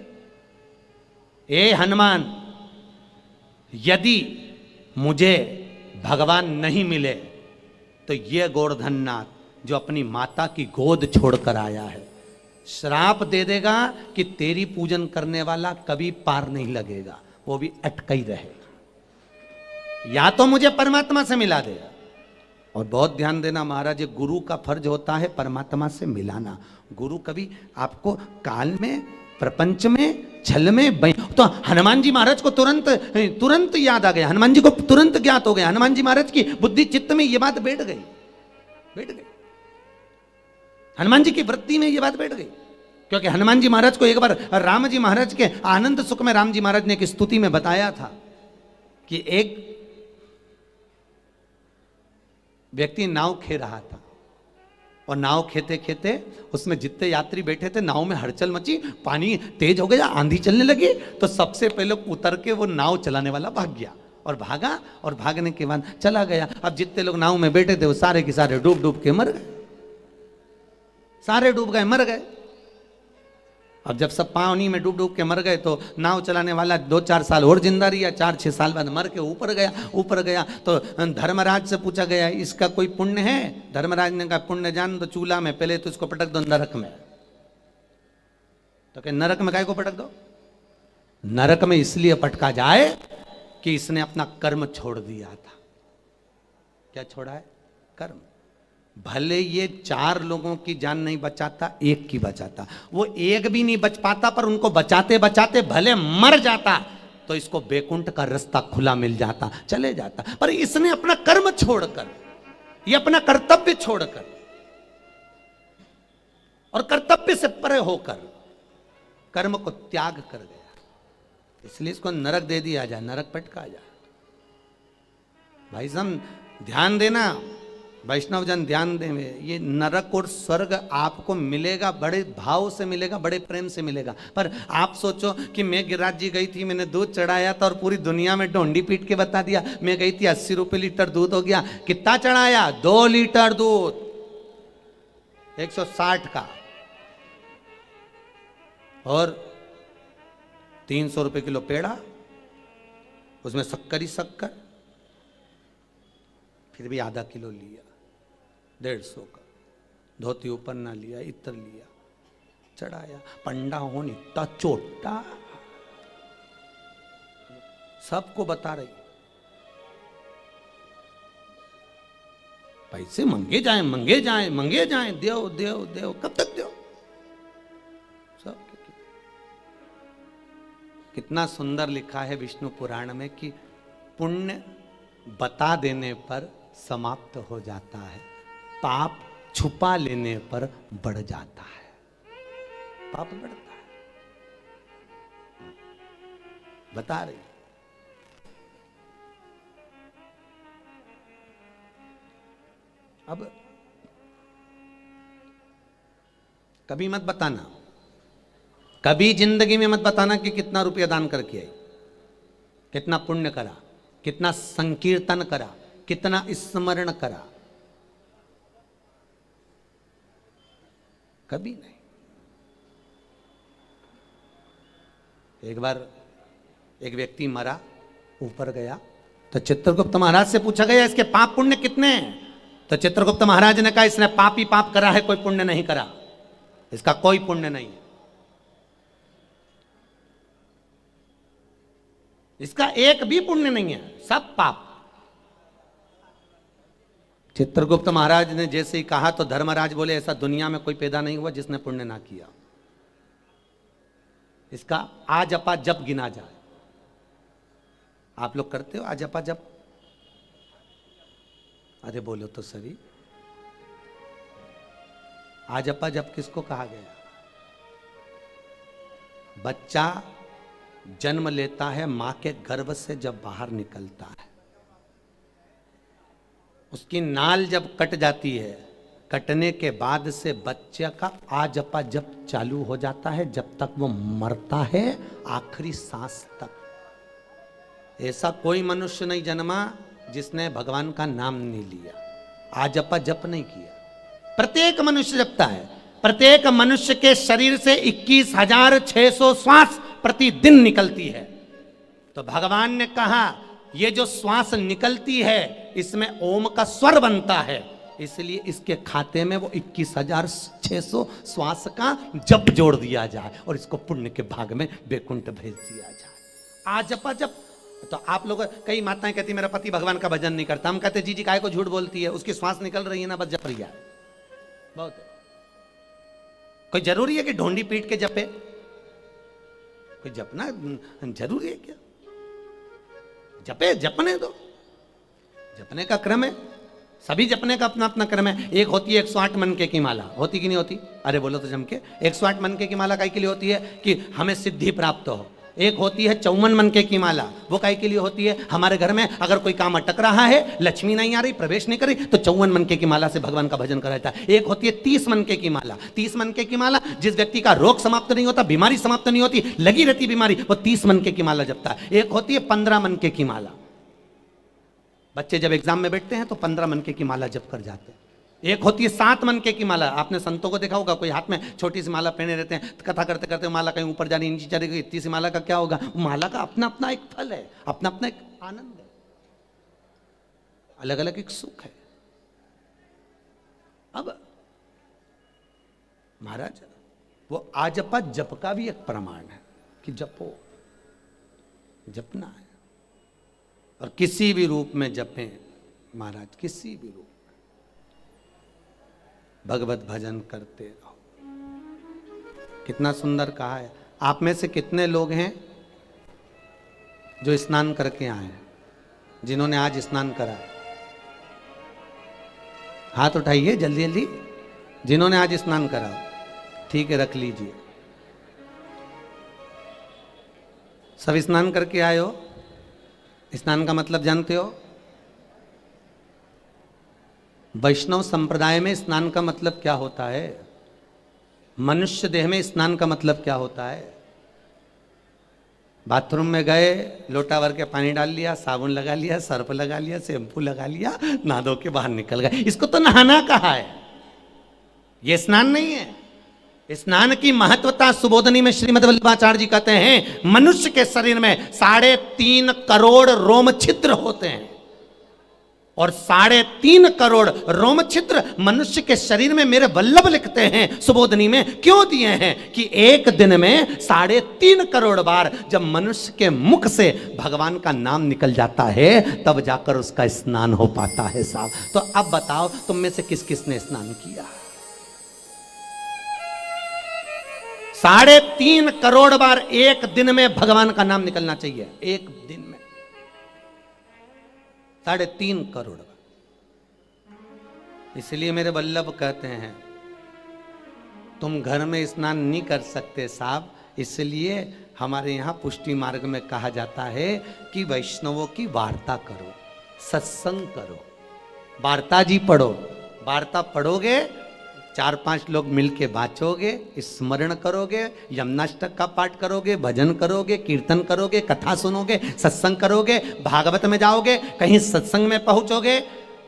ए हनुमान, यदि मुझे भगवान नहीं मिले तो ये गोवर्धन नाथ जो अपनी माता की गोद छोड़कर आया है, श्राप दे देगा कि तेरी पूजन करने वाला कभी पार नहीं लगेगा, वो भी अटका ही रहेगा। या तो मुझे परमात्मा से मिला देगा, और बहुत ध्यान देना महाराज, ये गुरु का फर्ज होता है परमात्मा से मिलाना। गुरु कभी आपको काल में, प्रपंच में, छल में तो हनुमान जी महाराज को तुरंत याद आ गया, हनुमान जी को तुरंत ज्ञात हो गया, हनुमान जी महाराज की बुद्धि चित्त में ये बात बैठ गई। हनुमान जी की वृत्ति में ये बात बैठ गई, क्योंकि हनुमान जी महाराज को एक बार राम जी महाराज के आनंद सुख में राम जी महाराज ने एक स्तुति में बताया था कि एक व्यक्ति नाव खे रहा था, और नाव खेते खेते उसमें जितने यात्री बैठे थे नाव में हलचल मची, पानी तेज हो गया, आंधी चलने लगी, तो सबसे पहले उतर के वो नाव चलाने वाला भाग गया, और भागा, और भागने के बाद चला गया। अब जितने लोग नाव में बैठे थे वो सारे के सारे डूब डूब के मर गए, सारे डूब गए, मर गए। अब जब सब पानी में डूब डूब के मर गए तो नाव चलाने वाला 2-4 साल और जिंदा रहा, 4-6 साल बाद मर के ऊपर गया। तो धर्मराज से पूछा गया इसका कोई पुण्य है? धर्मराज ने कहा पुण्य जान दो चूल्हा में, पहले तो इसको पटक दो नरक में। तो क्या नरक में काय को पटक दो? नरक में इसलिए पटका जाए कि इसने अपना कर्म छोड़ दिया था। क्या छोड़ा है? कर्म। भले ये 4 लोगों की जान नहीं बचाता, एक की बचाता, वो एक भी नहीं बच पाता, पर उनको बचाते बचाते भले मर जाता तो इसको बैकुंठ का रास्ता खुला मिल जाता, चले जाता। पर इसने अपना कर्म छोड़कर, ये अपना कर्तव्य छोड़कर और कर्तव्य से परे होकर कर्म को त्याग कर गया, इसलिए इसको नरक दे दिया जाए, नरक पटका जाए। भाई साहब ध्यान देना, वैष्णव जन ध्यान देंगे, ये नरक और स्वर्ग आपको मिलेगा, बड़े भाव से मिलेगा, बड़े प्रेम से मिलेगा। पर आप सोचो कि मैं गिरिराज जी गई थी, मैंने दूध चढ़ाया था और पूरी दुनिया में ढोंडी पीट के बता दिया, मैं गई थी 80 रुपए लीटर दूध हो गया। कितना चढ़ाया? 2 लीटर दूध 160 का, और 300 रुपए किलो पेड़ा, उसमें शक्कर ही शक्कर, फिर भी आधा किलो लिया, 150 का। धोती ऊपर ना लिया, इत्र लिया, चढ़ाया। पंडा होन इतना चोटा, सबको बता रही पैसे मंगे जाएं, मंगे जाएं, मंगे जाएं, देव देव देव, कब तक देव? सब कितना सुंदर लिखा है विष्णु पुराण में कि पुण्य बता देने पर समाप्त हो जाता है, पाप छुपा लेने पर बढ़ जाता है, पाप बढ़ता है। बता रही अब कभी मत बताना, कभी जिंदगी में मत बताना कि कितना रुपया दान करके आई, कितना पुण्य करा, कितना संकीर्तन करा, कितना स्मरण करा, कभी नहीं। एक बार एक व्यक्ति मरा, ऊपर गया, तो चित्रगुप्त महाराज से पूछा गया इसके पाप पुण्य कितने हैं? तो चित्रगुप्त महाराज ने कहा इसने पाप ही पाप करा है, कोई पुण्य नहीं करा, इसका कोई पुण्य नहीं है, इसका एक भी पुण्य नहीं है, सब पाप। चित्रगुप्त महाराज ने जैसे ही कहा तो धर्मराज बोले ऐसा दुनिया में कोई पैदा नहीं हुआ जिसने पुण्य ना किया, इसका आजपा जप गिना जाए। आप लोग करते हो आजपा जप? अरे बोलो तो सही, आजपा जप किसको कहा गया? बच्चा जन्म लेता है, मां के गर्भ से जब बाहर निकलता है, उसकी नाल जब कट जाती है, कटने के बाद से बच्चे का आजपा जप चालू हो जाता है जब तक वो मरता है, आखिरी सांस तक। ऐसा कोई मनुष्य नहीं जन्मा जिसने भगवान का नाम नहीं लिया, आजपा जप नहीं किया। प्रत्येक मनुष्य जपता है। प्रत्येक मनुष्य के शरीर से 21,600 श्वास प्रतिदिन निकलती है। तो भगवान ने कहा ये जो श्वास निकलती है इसमें ओम का स्वर बनता है, इसलिए इसके खाते में वो 21,600 श्वास का जप जोड़ दिया जाए और इसको पुण्य के भाग में बैकुंठ भेज दिया जाए। आजपा जप। तो आप लोग, कई माताएं कहती मेरा पति भगवान का भजन नहीं करता, हम कहते जी काहे को झूठ बोलती है, उसकी श्वास निकल रही है ना, बस जप रही है, बहुत है। कोई जरूरी है कि ढोंडी पीट के जपे? कोई जपना जरूरी है क्या? जपे, जपने दो, जपने का क्रम है, सभी जपने का अपना अपना क्रम है। एक होती है 108 मनके की माला, होती कि नहीं होती? अरे बोलो तो जम के। 108 मनके की माला काहे के लिए होती है? कि हमें सिद्धि प्राप्त हो। एक होती है 54 मनके की माला, वो काहे के लिए होती है? हमारे घर में अगर कोई काम अटक रहा है, लक्ष्मी नहीं आ रही, प्रवेश नहीं करी, तो 54 मनके की माला से भगवान का भजन कराता है। एक होती है 30 मनके की माला। 30 मनके की माला, जिस व्यक्ति का रोग समाप्त नहीं होता, बीमारी समाप्त नहीं होती, लगी रहती बीमारी, वो 30 मनके की माला जपता है। एक होती है 15 मनके की माला, बच्चे जब एग्जाम में बैठते हैं तो 15 मनके की माला जप कर जाते हैं। एक होती है 7 मनके की माला। आपने संतों को देखा होगा, कोई हाथ में छोटी सी माला पहने रहते हैं, कथा करते करते माला कहीं ऊपर जा रही, नीचे चली गई, इतनी सी माला का क्या होगा? माला का अपना अपना एक फल है, अपना अपना एक आनंद है, अलग अलग एक सुख है। अब महाराज वो आजपा जप का भी एक प्रमाण है कि जपो, जपना है, और किसी भी रूप में जपें महाराज, किसी भी रूप, भगवत भजन करते रहो। कितना सुंदर कहा है। आप में से कितने लोग हैं जो स्नान करके आए हैं, जिन्होंने आज स्नान करा? हाथ उठाइए जल्दी जल्दी, जिन्होंने आज स्नान करा। ठीक है, रख लीजिए। सब स्नान करके आए हो? स्नान का मतलब जानते हो? वैष्णव संप्रदाय में स्नान का मतलब क्या होता है? मनुष्य देह में स्नान का मतलब क्या होता है? बाथरूम में गए, लोटा भर के पानी डाल लिया, साबुन लगा लिया, सर्फ लगा लिया, शैम्पू लगा लिया, नहा धो के बाहर निकल गए, इसको तो नहाना कहा है, यह स्नान नहीं है। स्नान की महत्वता सुबोधनी में श्रीमद् वल्लभाचार्य जी कहते हैं, मनुष्य के शरीर में 3.5 करोड़ रोम छिद्र होते हैं, और 3.5 करोड़ रोम छिद्र मनुष्य के शरीर में मेरे वल्लभ लिखते हैं सुबोधनी में क्यों दिए हैं कि एक दिन में 3.5 करोड़ बार जब मनुष्य के मुख से भगवान का नाम निकल जाता है तब जाकर उसका स्नान हो पाता है साहब। तो अब बताओ तुम में से किस किस ने स्नान किया? 3.5 करोड़ बार एक दिन में भगवान का नाम निकलना चाहिए, एक दिन में 3.5 करोड़। इसलिए मेरे वल्लभ कहते हैं तुम घर में स्नान नहीं कर सकते साहब, इसलिए हमारे यहाँ पुष्टि मार्ग में कहा जाता है कि वैष्णवों की वार्ता करो, सत्संग करो, वार्ता जी पढ़ो। वार्ता पढ़ोगे, 4-5 लोग मिलके बाँचोगे, स्मरण करोगे, यमुनाष्टक का पाठ करोगे, भजन करोगे, कीर्तन करोगे, कथा सुनोगे, सत्संग करोगे, भागवत में जाओगे, कहीं सत्संग में पहुंचोगे,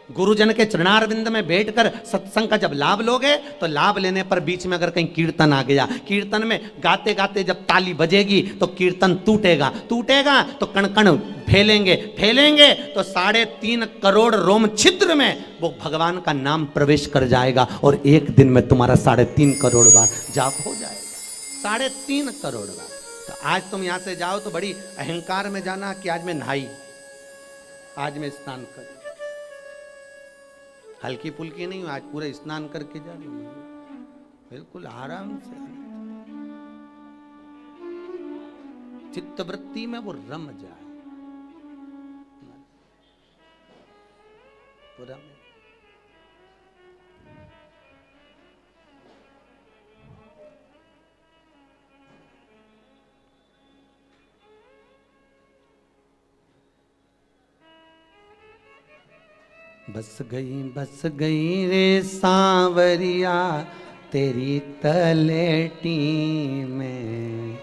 गुरुजन के चरणारविंद में बैठकर सत्संग का जब लाभ लोगे तो लाभ लेने पर बीच में अगर कहीं कीर्तन आ गया, कीर्तन में गाते गाते जब ताली बजेगी तो कीर्तन टूटेगा, टूटेगा तो कण कण फैलेंगे, फैलेंगे तो 3.5 करोड़ रोम छिद्र में वो भगवान का नाम प्रवेश कर जाएगा और एक दिन में तुम्हारा 3.5 करोड़ बार जाप हो जाएगा। 3.5 करोड़ बार। तो आज तुम यहां से जाओ तो बड़ी अहंकार में जाना कि आज मैं नहाई, आज मैं स्नान कर, हल्की फुल्की नहीं, आज पूरा स्नान करके जा रही हूँ, बिल्कुल आराम से। चित्त वृत्ति में वो रम जाए पूरा में। बस गई रे सांवरिया तेरी तलेटी में,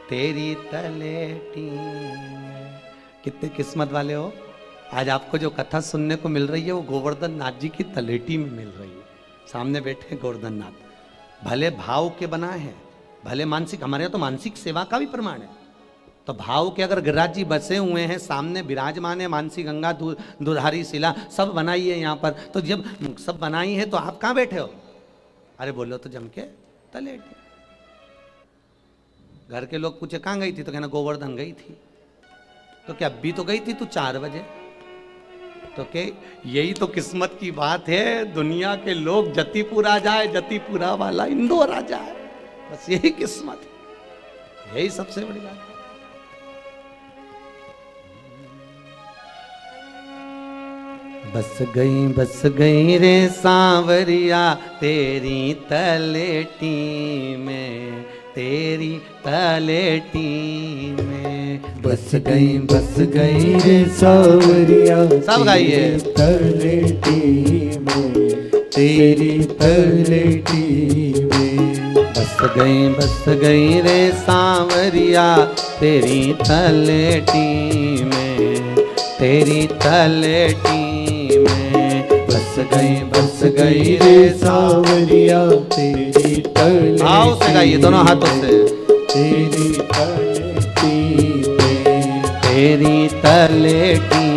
तेरी तलेटी में। कितने किस्मत वाले हो, आज आपको जो कथा सुनने को मिल रही है वो गोवर्धन नाथ जी की तलेटी में मिल रही है। सामने बैठे गोवर्धन नाथ, भले भाव के बनाए हैं, भले मानसिक, हमारे यहाँ तो मानसिक सेवा का भी प्रमाण है। तो भाव के अगर गिरिराज जी बसे हुए हैं, सामने विराजमान है, मानसी गंगा दुधारी शिला सब बनाई है यहाँ पर। तो जब सब बनाई है तो आप कहाँ बैठे हो? अरे बोलो तो जम के तलेटी। घर के लोग पूछे कहाँ गई थी तो कहना गोवर्धन गई थी। तो क्या अभी तो गई थी तू 4 बजे? तो के यही तो किस्मत की बात है, दुनिया के लोग जतीपुर आ जाए, जतीपुरा वाला इंदौर आ जाए, बस यही किस्मत है, यही सबसे बड़ी बात है। बस गई रे सांवरिया तेरी तलेटी में, तेरी तलेटी में। बस गई रे सांवरिया सब गाइए। तलेटी में, तेरी तलेटी में। बस गई रे सांवरिया तेरी तलेटी में, तेरी तलेटी में। बस गई रे सांवरिया तेरी तलेटी। आओ से गाइए दोनों हाथों से। तेरी तलेटी में, तेरी तलेटी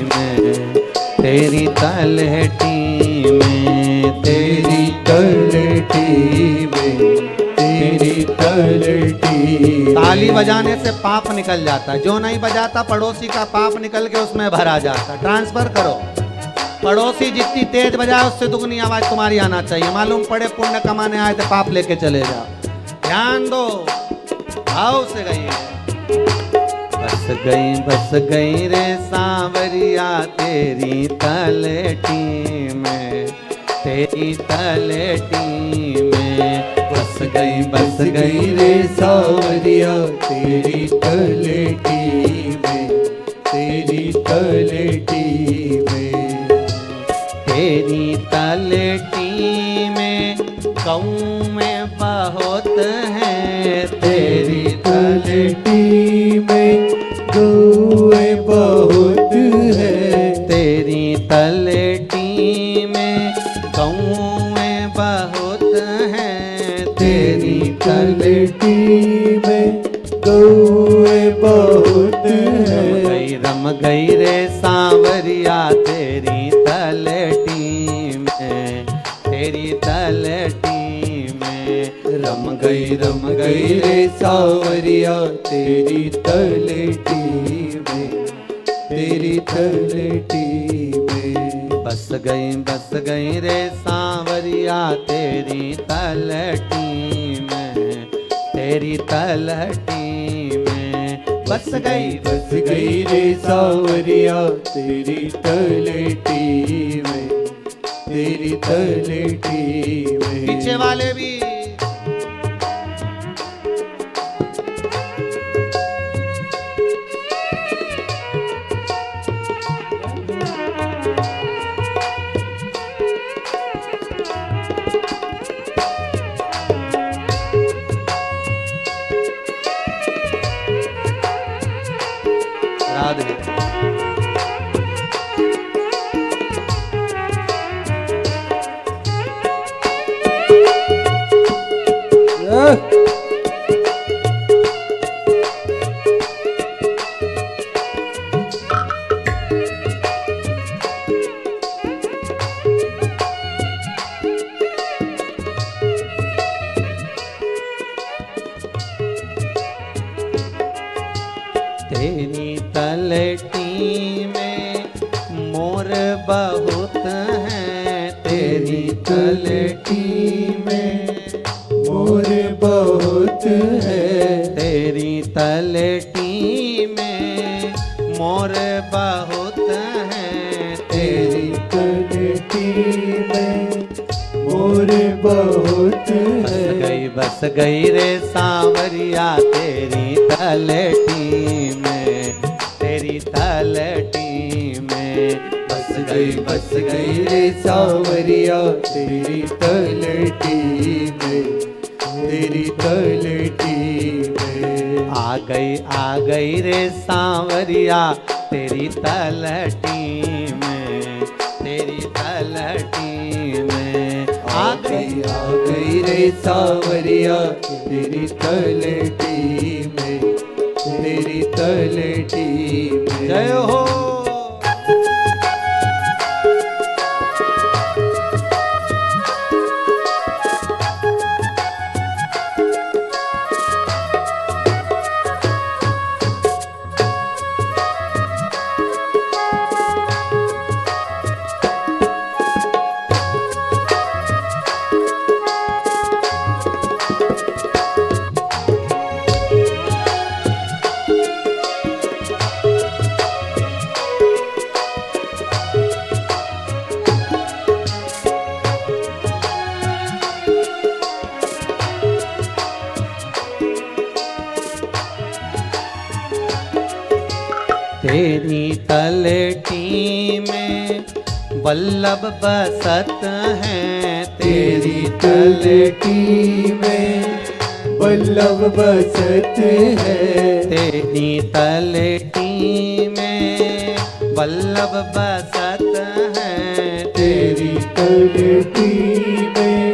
में, तेरी तलेटी में, तेरी तलेटी में, तेरी तलेटी। ताली बजाने से पाप निकल जाता है, जो नहीं बजाता पड़ोसी का पाप निकल के उसमें भरा जाता है। ट्रांसफर करो, पड़ोसी जितनी तेज बजाए उससे दुगनी आवाज तुम्हारी आना चाहिए। मालूम पड़े पुण्य कमाने आए तो पाप लेके चले जाओ, ध्यान दो। आओ से गई। बस गई रे सांवरिया तेरी तलेटी में, तेरी तलेटी में। बस गई रे सांवरिया तेरी तलेटी में, तेरी तलेटी में। तेरी तलेटी में गऊ में बहुत है, तेरी तलेटी में गौए बहुत है। तेरी तलेटी में गऊ में बहुत है, तेरी तलेटी में गौए बहुत है। रम गई रे सांवरिया तेरी तलेटी में, तेरी तलेटी में। रम गई रे सांवरिया तेरी तलेटी में, तेरी तलेटी में। बस गई रे सांवरिया तेरी तलेटी में, तेरी तलेटी में। बस गई रे सांवरिया तेरी तलेटी में, तेरी तलेटी में। पीछे वाले भी राधे। बहुत हैं तेरी तलटी में, मोर बहुत है तेरी तलटी में, मोर बहुत हैं तेरी तलटी में, मोर बहुत है। बस गई रे सांवरिया तेरी तलटी में, तेरी तलटी में। बस गई रे सांवरिया तेरी तलटी में, तेरी तलटी में। आ गई रे सांवरिया तेरी तलटी में, तेरी तलटी में। आ गई रे सांवरिया तेरी तलटी में, तेरी तलटी में। जय हो। तेरी तलटी में वल्लभ बसत हैं तेरी तलटी में वल्लभ बसत है। तेरी तलटी में वल्लभ बसत हैं तेरी तलटी में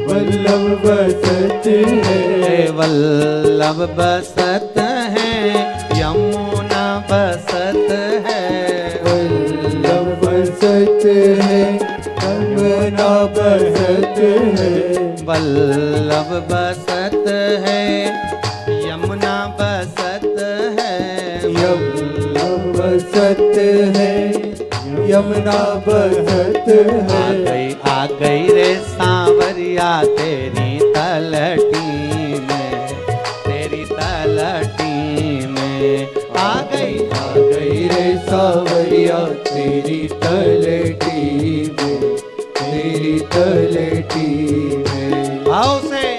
वल्लभ बसत है। वल्लभ बसत हैं यमुना बसत है। वल्लभ बसत है यमुना बसत है। वल्लभ बसत है यमुना बसत है। यमुना बसत है यमुना बसत है। आ गई रे सांवरिया तेरी तलटी में, तेरी तलटी में। आ गई रे सांवरिया तेरी तलटी में, तेरी तलटी में। आओ से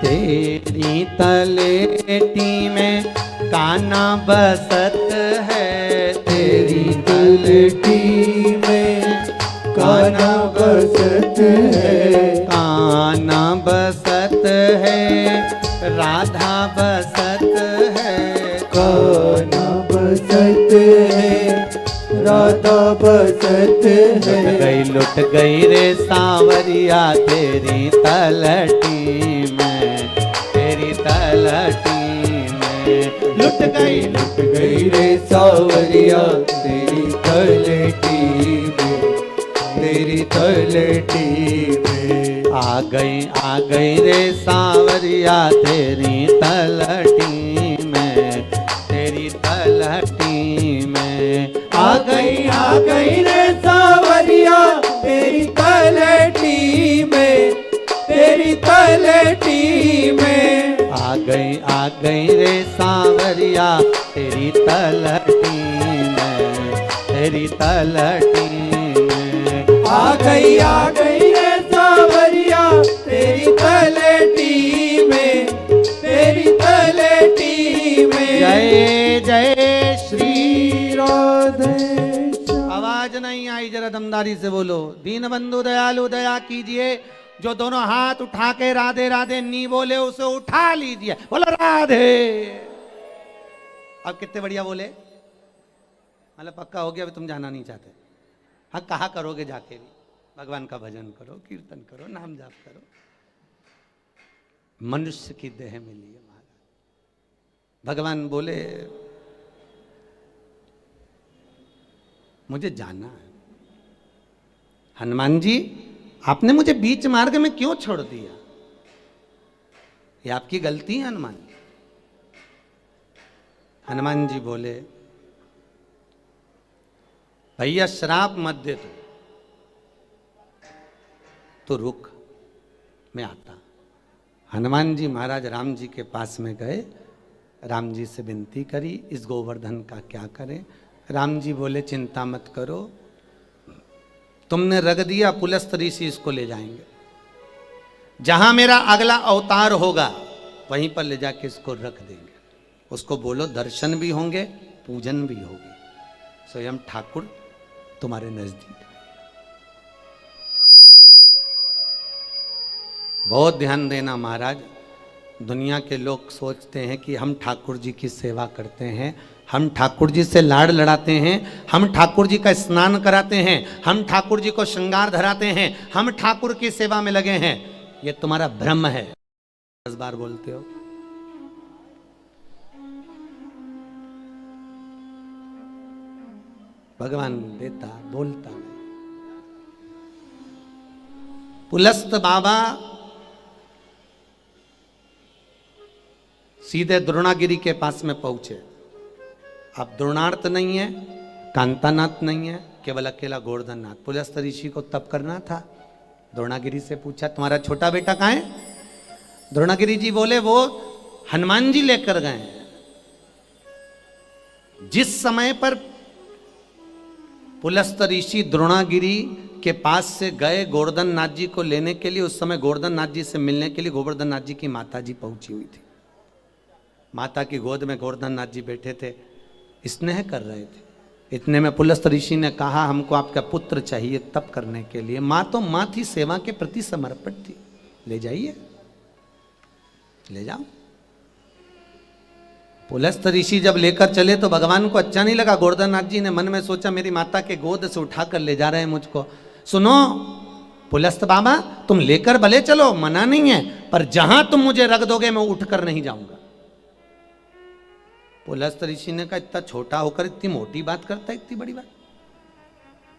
तेरी तलेटी में काना बसत है। तेरी तलटी में काना बसत है। काना बसत है राधा बसत है। काना बसत है राधा बसत है। लुट गई रे सांवरिया तेरी तलटी में, तेरी तलटी में। लुट गई रे सांवरिया तेरी तलटी में, तेरी तलटी में। आ गई रे सांवरिया तेरी तलटी में, तेरी तलटी में। आ गई रे सांवरिया तेरी तलटी में, तेरी तलटी में। आ गई रे सांवरिया तेरी तलटी में, तेरी तलटी में। आ गई रे सावरिया तेरी तलटी में, तेरी तलटी में। जय जय श्री राधे। आवाज नहीं आई, जरा दमदारी से बोलो। दीन बंधु दयालु दया कीजिए। जो दोनों हाथ उठा के राधे राधे नहीं बोले उसे उठा लीजिए, बोलो राधे। अब कितने बढ़िया बोले, मतलब पक्का हो गया, अभी तुम जाना नहीं चाहते। हाँ कहा करोगे जाके भी, भगवान का भजन करो, कीर्तन करो, नाम जाप करो। मनुष्य की देह मिली है महाराज। भगवान बोले मुझे जाना है। हनुमान जी आपने मुझे बीच मार्ग में क्यों छोड़ दिया? ये आपकी गलती है हनुमान जी। हनुमान जी बोले भैया श्राप मत दे तो रुक, मैं आता। हनुमान जी महाराज राम जी के पास में गए, राम जी से विनती करी इस गोवर्धन का क्या करें। राम जी बोले चिंता मत करो, तुमने रख दिया, पुलस्त ऋषि इसको ले जाएंगे। जहां मेरा अगला अवतार होगा वहीं पर ले जाके इसको रख देंगे। उसको बोलो दर्शन भी होंगे, पूजन भी होगी, स्वयं ठाकुर तुम्हारे नजदीक। बहुत ध्यान देना महाराज, दुनिया के लोग सोचते हैं कि हम ठाकुर जी की सेवा करते हैं, हम ठाकुर जी से लाड़ लड़ाते हैं, हम ठाकुर जी का स्नान कराते हैं, हम ठाकुर जी को श्रृंगार धराते हैं, हम ठाकुर की सेवा में लगे हैं। ये तुम्हारा भ्रम है। 10 बार बोलते हो। भगवान देता बोलता नहीं। पुलस्त बाबा सीधे द्रोणागिरी के पास में पहुंचे। अब द्रोणार्थ नहीं है, कांतानाथ नहीं है, केवल अकेला गोवर्धननाथ। पुलस्त ऋषि को तप करना था। द्रोणागिरी से पूछा तुम्हारा छोटा बेटा कहाँ है? द्रोणागिरी जी बोले वो हनुमान जी लेकर गए हैं। जिस समय पर पुलस्त ऋषि द्रोणागिरी के पास से गए गोवर्धननाथ जी को लेने के लिए, उस समय गोवर्धननाथ जी से मिलने के लिए गोवर्धननाथ जी की माता जी पहुंची हुई थी। माता की गोद में गोवर्धननाथ जी बैठे थे, स्नेह कर रहे थे। इतने में पुलस्त ऋषि ने कहा हमको आपका पुत्र चाहिए तप करने के लिए। माँ तो माँ थी, सेवा के प्रति समर्पित थी, ले जाइए, ले जाओ। पुलस्त ऋषि जब लेकर चले तो भगवान को अच्छा नहीं लगा। गोवर्धननाथ जी ने मन में सोचा मेरी माता के गोद से उठाकर ले जा रहे हैं मुझको। सुनो पुलस्त बाबा, तुम लेकर भले चलो, मना नहीं है, पर जहां तुम मुझे रख दोगे मैं उठकर नहीं जाऊंगा। पुलस्त ऋषि ने कहा इतना छोटा होकर इतनी मोटी बात करता है, इतनी बड़ी बात।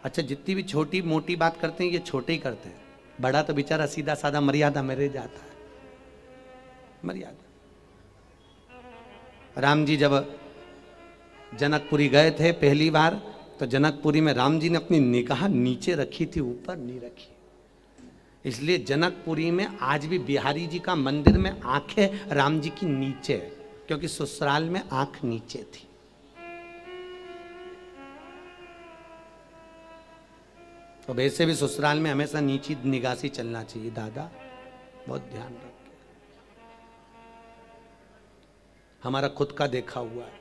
अच्छा जितनी भी छोटी मोटी बात करते हैं ये छोटे ही करते हैं, बड़ा तो बेचारा सीधा साधा मर्यादा में रह जाता है। मर्यादा। राम जी जब जनकपुरी गए थे पहली बार, तो जनकपुरी में राम जी ने अपनी निगाह नीचे रखी थी, ऊपर नहीं रखी। इसलिए जनकपुरी में आज भी बिहारी जी का मंदिर में आंखें राम जी की नीचे है, क्योंकि ससुराल में आंख नीचे थी। तो वैसे भी ससुराल में हमेशा नीची निगाह से चलना चाहिए दादा, बहुत ध्यान रखें। हमारा खुद का देखा हुआ है।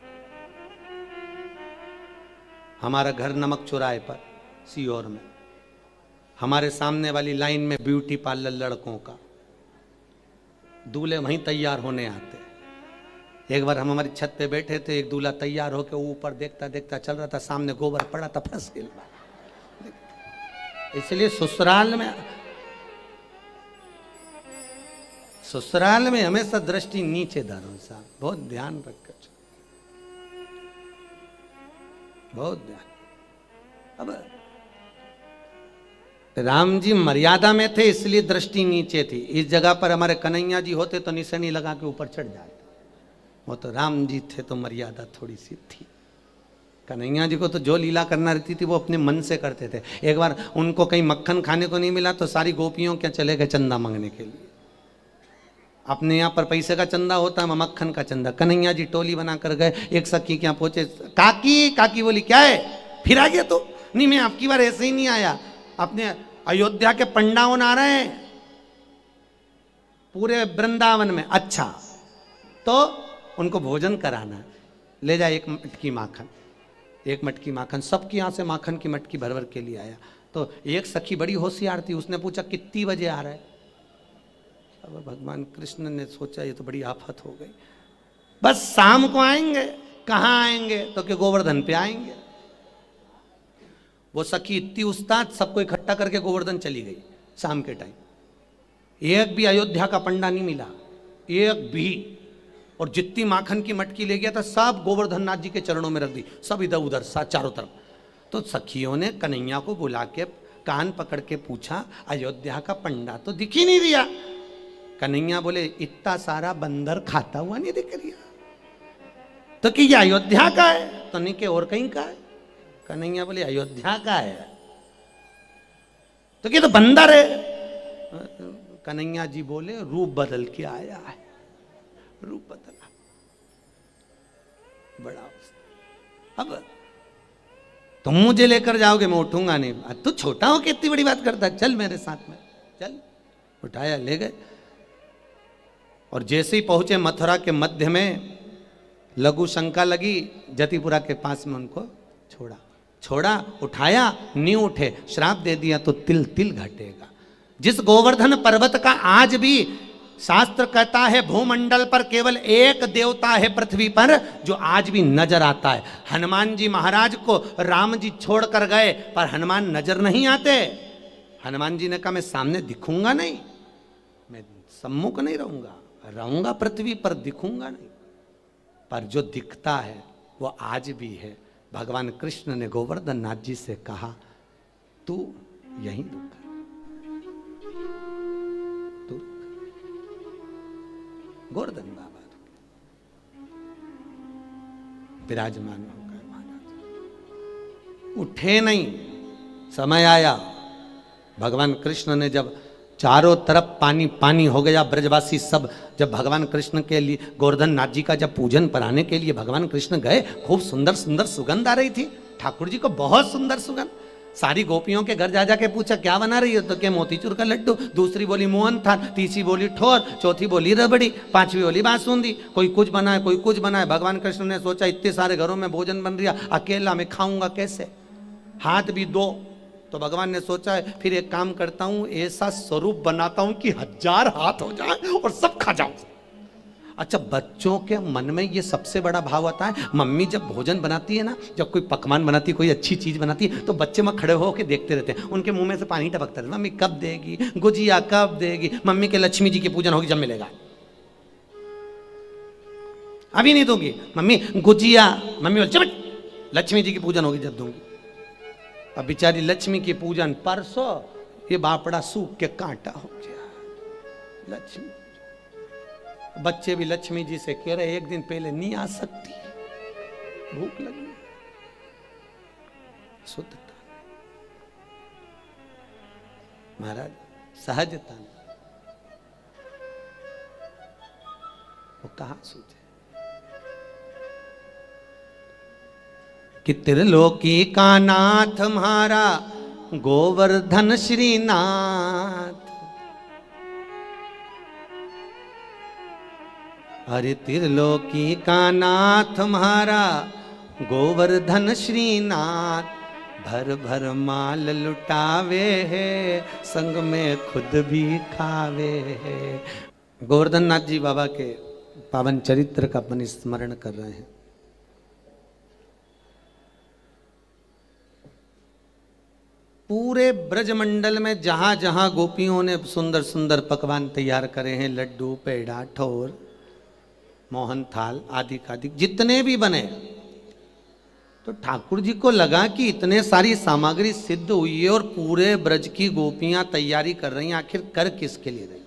हमारा घर नमक चौराहे पर सीहोर में, हमारे सामने वाली लाइन में ब्यूटी पार्लर लड़कों का, दूल्हे वहीं तैयार होने आते। एक बार हम हमारी छत पे बैठे थे, एक दूल्हा तैयार होकर ऊपर देखता देखता चल रहा था, सामने गोबर पड़ा था, फंस गया। इसलिए ससुराल में हमेशा दृष्टि नीचे धरो साहब, बहुत ध्यान रखकर, बहुत ध्यान। अब राम जी मर्यादा में थे इसलिए दृष्टि नीचे थी। इस जगह पर हमारे कन्हैया जी होते तो निशानी लगा के ऊपर चढ़ जाते। वो तो राम जी थे तो मर्यादा थोड़ी सी थी। कन्हैया जी को तो जो लीला करना रहती थी वो अपने मन से करते थे। एक बार उनको कहीं मक्खन खाने को नहीं मिला तो सारी गोपियों क्या चले गए चंदा मांगने के लिए। अपने यहाँ पर पैसे का चंदा होता है, मक्खन का चंदा। कन्हैया जी टोली बना कर गए, एक सखी क्या पहुंचे, काकी काकी बोली क्या है? फिर आ गया तो नहीं, मैं आपकी बार ऐसे ही नहीं आया, अपने अयोध्या के पंडावन आ रहे हैं पूरे वृंदावन में। अच्छा, तो उनको भोजन कराना, ले जा एक मटकी माखन, एक मटकी माखन, सबके यहाँ से माखन की मटकी भर भर के लिए आया। तो एक सखी बड़ी होशियार थी, उसने पूछा कितनी बजे आ रहा है। अब भगवान कृष्ण ने सोचा ये तो बड़ी आफत हो गई, बस शाम को आएंगे। कहाँ आएंगे? तो कि गोवर्धन पे आएंगे। वो सखी इतनी उस्ताद, सबको इकट्ठा करके गोवर्धन चली गई शाम के टाइम। एक भी अयोध्या का पंडा नहीं मिला, एक भी। और जितनी माखन की मटकी ले गया था सब गोवर्धन नाथ जी के चरणों में रख दी, सब इधर उधर चारों तरफ। तो सखियों ने कन्हैया को बुला के कान पकड़ के पूछा, अयोध्या का पंडा तो दिख ही नहीं दिया। कन्हैया बोले, इतना सारा बंदर खाता हुआ नहीं दिख रहा, तो कि ये अयोध्या का है? तो नहीं कि और कहीं का है। कन्हैया बोले, अयोध्या का है। तो कि तो बंदर है। कन्हैया जी बोले, रूप बदल के आया है, रूप बदला। बड़ा अब तुम मुझे लेकर जाओगे, मैं उठूंगा नहीं। तू छोटा हो कि इतनी बड़ी बात करता है, चल मेरे साथ में चल। उठाया, ले गए। और जैसे ही पहुंचे मथुरा के मध्य में, लघु शंका लगी, जतिपुरा के पास में उनको छोड़ा, उठाया, नहीं उठे, श्राप दे दिया तो तिल तिल घटेगा। जिस गोवर्धन पर्वत का आज भी शास्त्र कहता है भूमंडल पर केवल एक देवता है पृथ्वी पर जो आज भी नजर आता है। हनुमान जी महाराज को राम जी छोड़ कर गए, पर हनुमान नजर नहीं आते। हनुमान जी ने कहा, मैं सामने दिखूंगा नहीं, मैं सम्मुख नहीं रहूंगा पृथ्वी पर, दिखूंगा नहीं। पर जो दिखता है वो आज भी है। भगवान कृष्ण ने गोवर्धन नाथ जी से कहा, तू यहीं रुक, तू गोवर्धन बाबा विराजमान हो गए। महाराज उठे नहीं, समय आया। भगवान कृष्ण ने जब चारों तरफ पानी पानी हो गया, ब्रजवासी सब जब भगवान कृष्ण के लिए गोवर्धन नाथ जी का जब पूजन कराने के लिए भगवान कृष्ण गए, खूब सुंदर सुंदर सुगंध आ रही थी ठाकुर जी को, बहुत सुंदर सुगंध। सारी गोपियों के घर जा जाके पूछा, क्या बना रही हो? तो क्या मोतीचूर का लड्डू। दूसरी बोली मोहन थाल, तीसरी बोली ठोर, चौथी बोली रबड़ी, पांचवी बोली बासुंदी। कोई कुछ बनाए, कोई कुछ बनाए। भगवान कृष्ण ने सोचा, इतने सारे घरों में भोजन बन रहा, अकेला मैं खाऊंगा कैसे? हाथ भी दो। तो भगवान ने सोचा है, फिर एक काम करता हूं, ऐसा स्वरूप बनाता हूं कि 1000 हाथ हो जाए और सब खा जाऊं। अच्छा, बच्चों के मन में ये सबसे बड़ा भाव आता है। मम्मी जब भोजन बनाती है ना, जब कोई पकवान बनाती है, कोई अच्छी चीज बनाती है, तो बच्चे वहां खड़े होकर देखते रहते हैं, उनके मुंह में से पानी टपकता है। मम्मी कब देगी गुजिया, कब देगी? मम्मी के लक्ष्मी जी की पूजन होगी जब मिलेगा, अभी नहीं दूंगी। मम्मी गुजिया, मम्मी बोल चल, लक्ष्मी जी की पूजन होगी जब दूंगी। अब बेचारी लक्ष्मी की पूजन परसों, ये बापड़ा सूख के कांटा हो गया। लक्ष्मी, बच्चे भी लक्ष्मी जी से कह रहे, एक दिन पहले नहीं आ सकती, भूख लगी। शुद्धता महाराज, सहजता वो कहाँ सूझे कि त्रिलोकी का नाथ हमारा गोवर्धन श्रीनाथ। अरे त्रिलोकी का नाथ हमारा गोवर्धन श्रीनाथ, भर भर माल लुटावे है, संग में खुद भी खावे है। गोवर्धन नाथ जी बाबा के पावन चरित्र का अपन स्मरण कर रहे हैं। पूरे ब्रजमंडल में जहां जहां गोपियों ने सुंदर सुंदर पकवान तैयार करे हैं, लड्डू, पेड़ा, ठोर, मोहन थाल आदि आदि जितने भी बने, तो ठाकुर जी को लगा कि इतने सारी सामग्री सिद्ध हुई है और पूरे ब्रज की गोपियां तैयारी कर रही हैं, आखिर कर किसके लिए रही?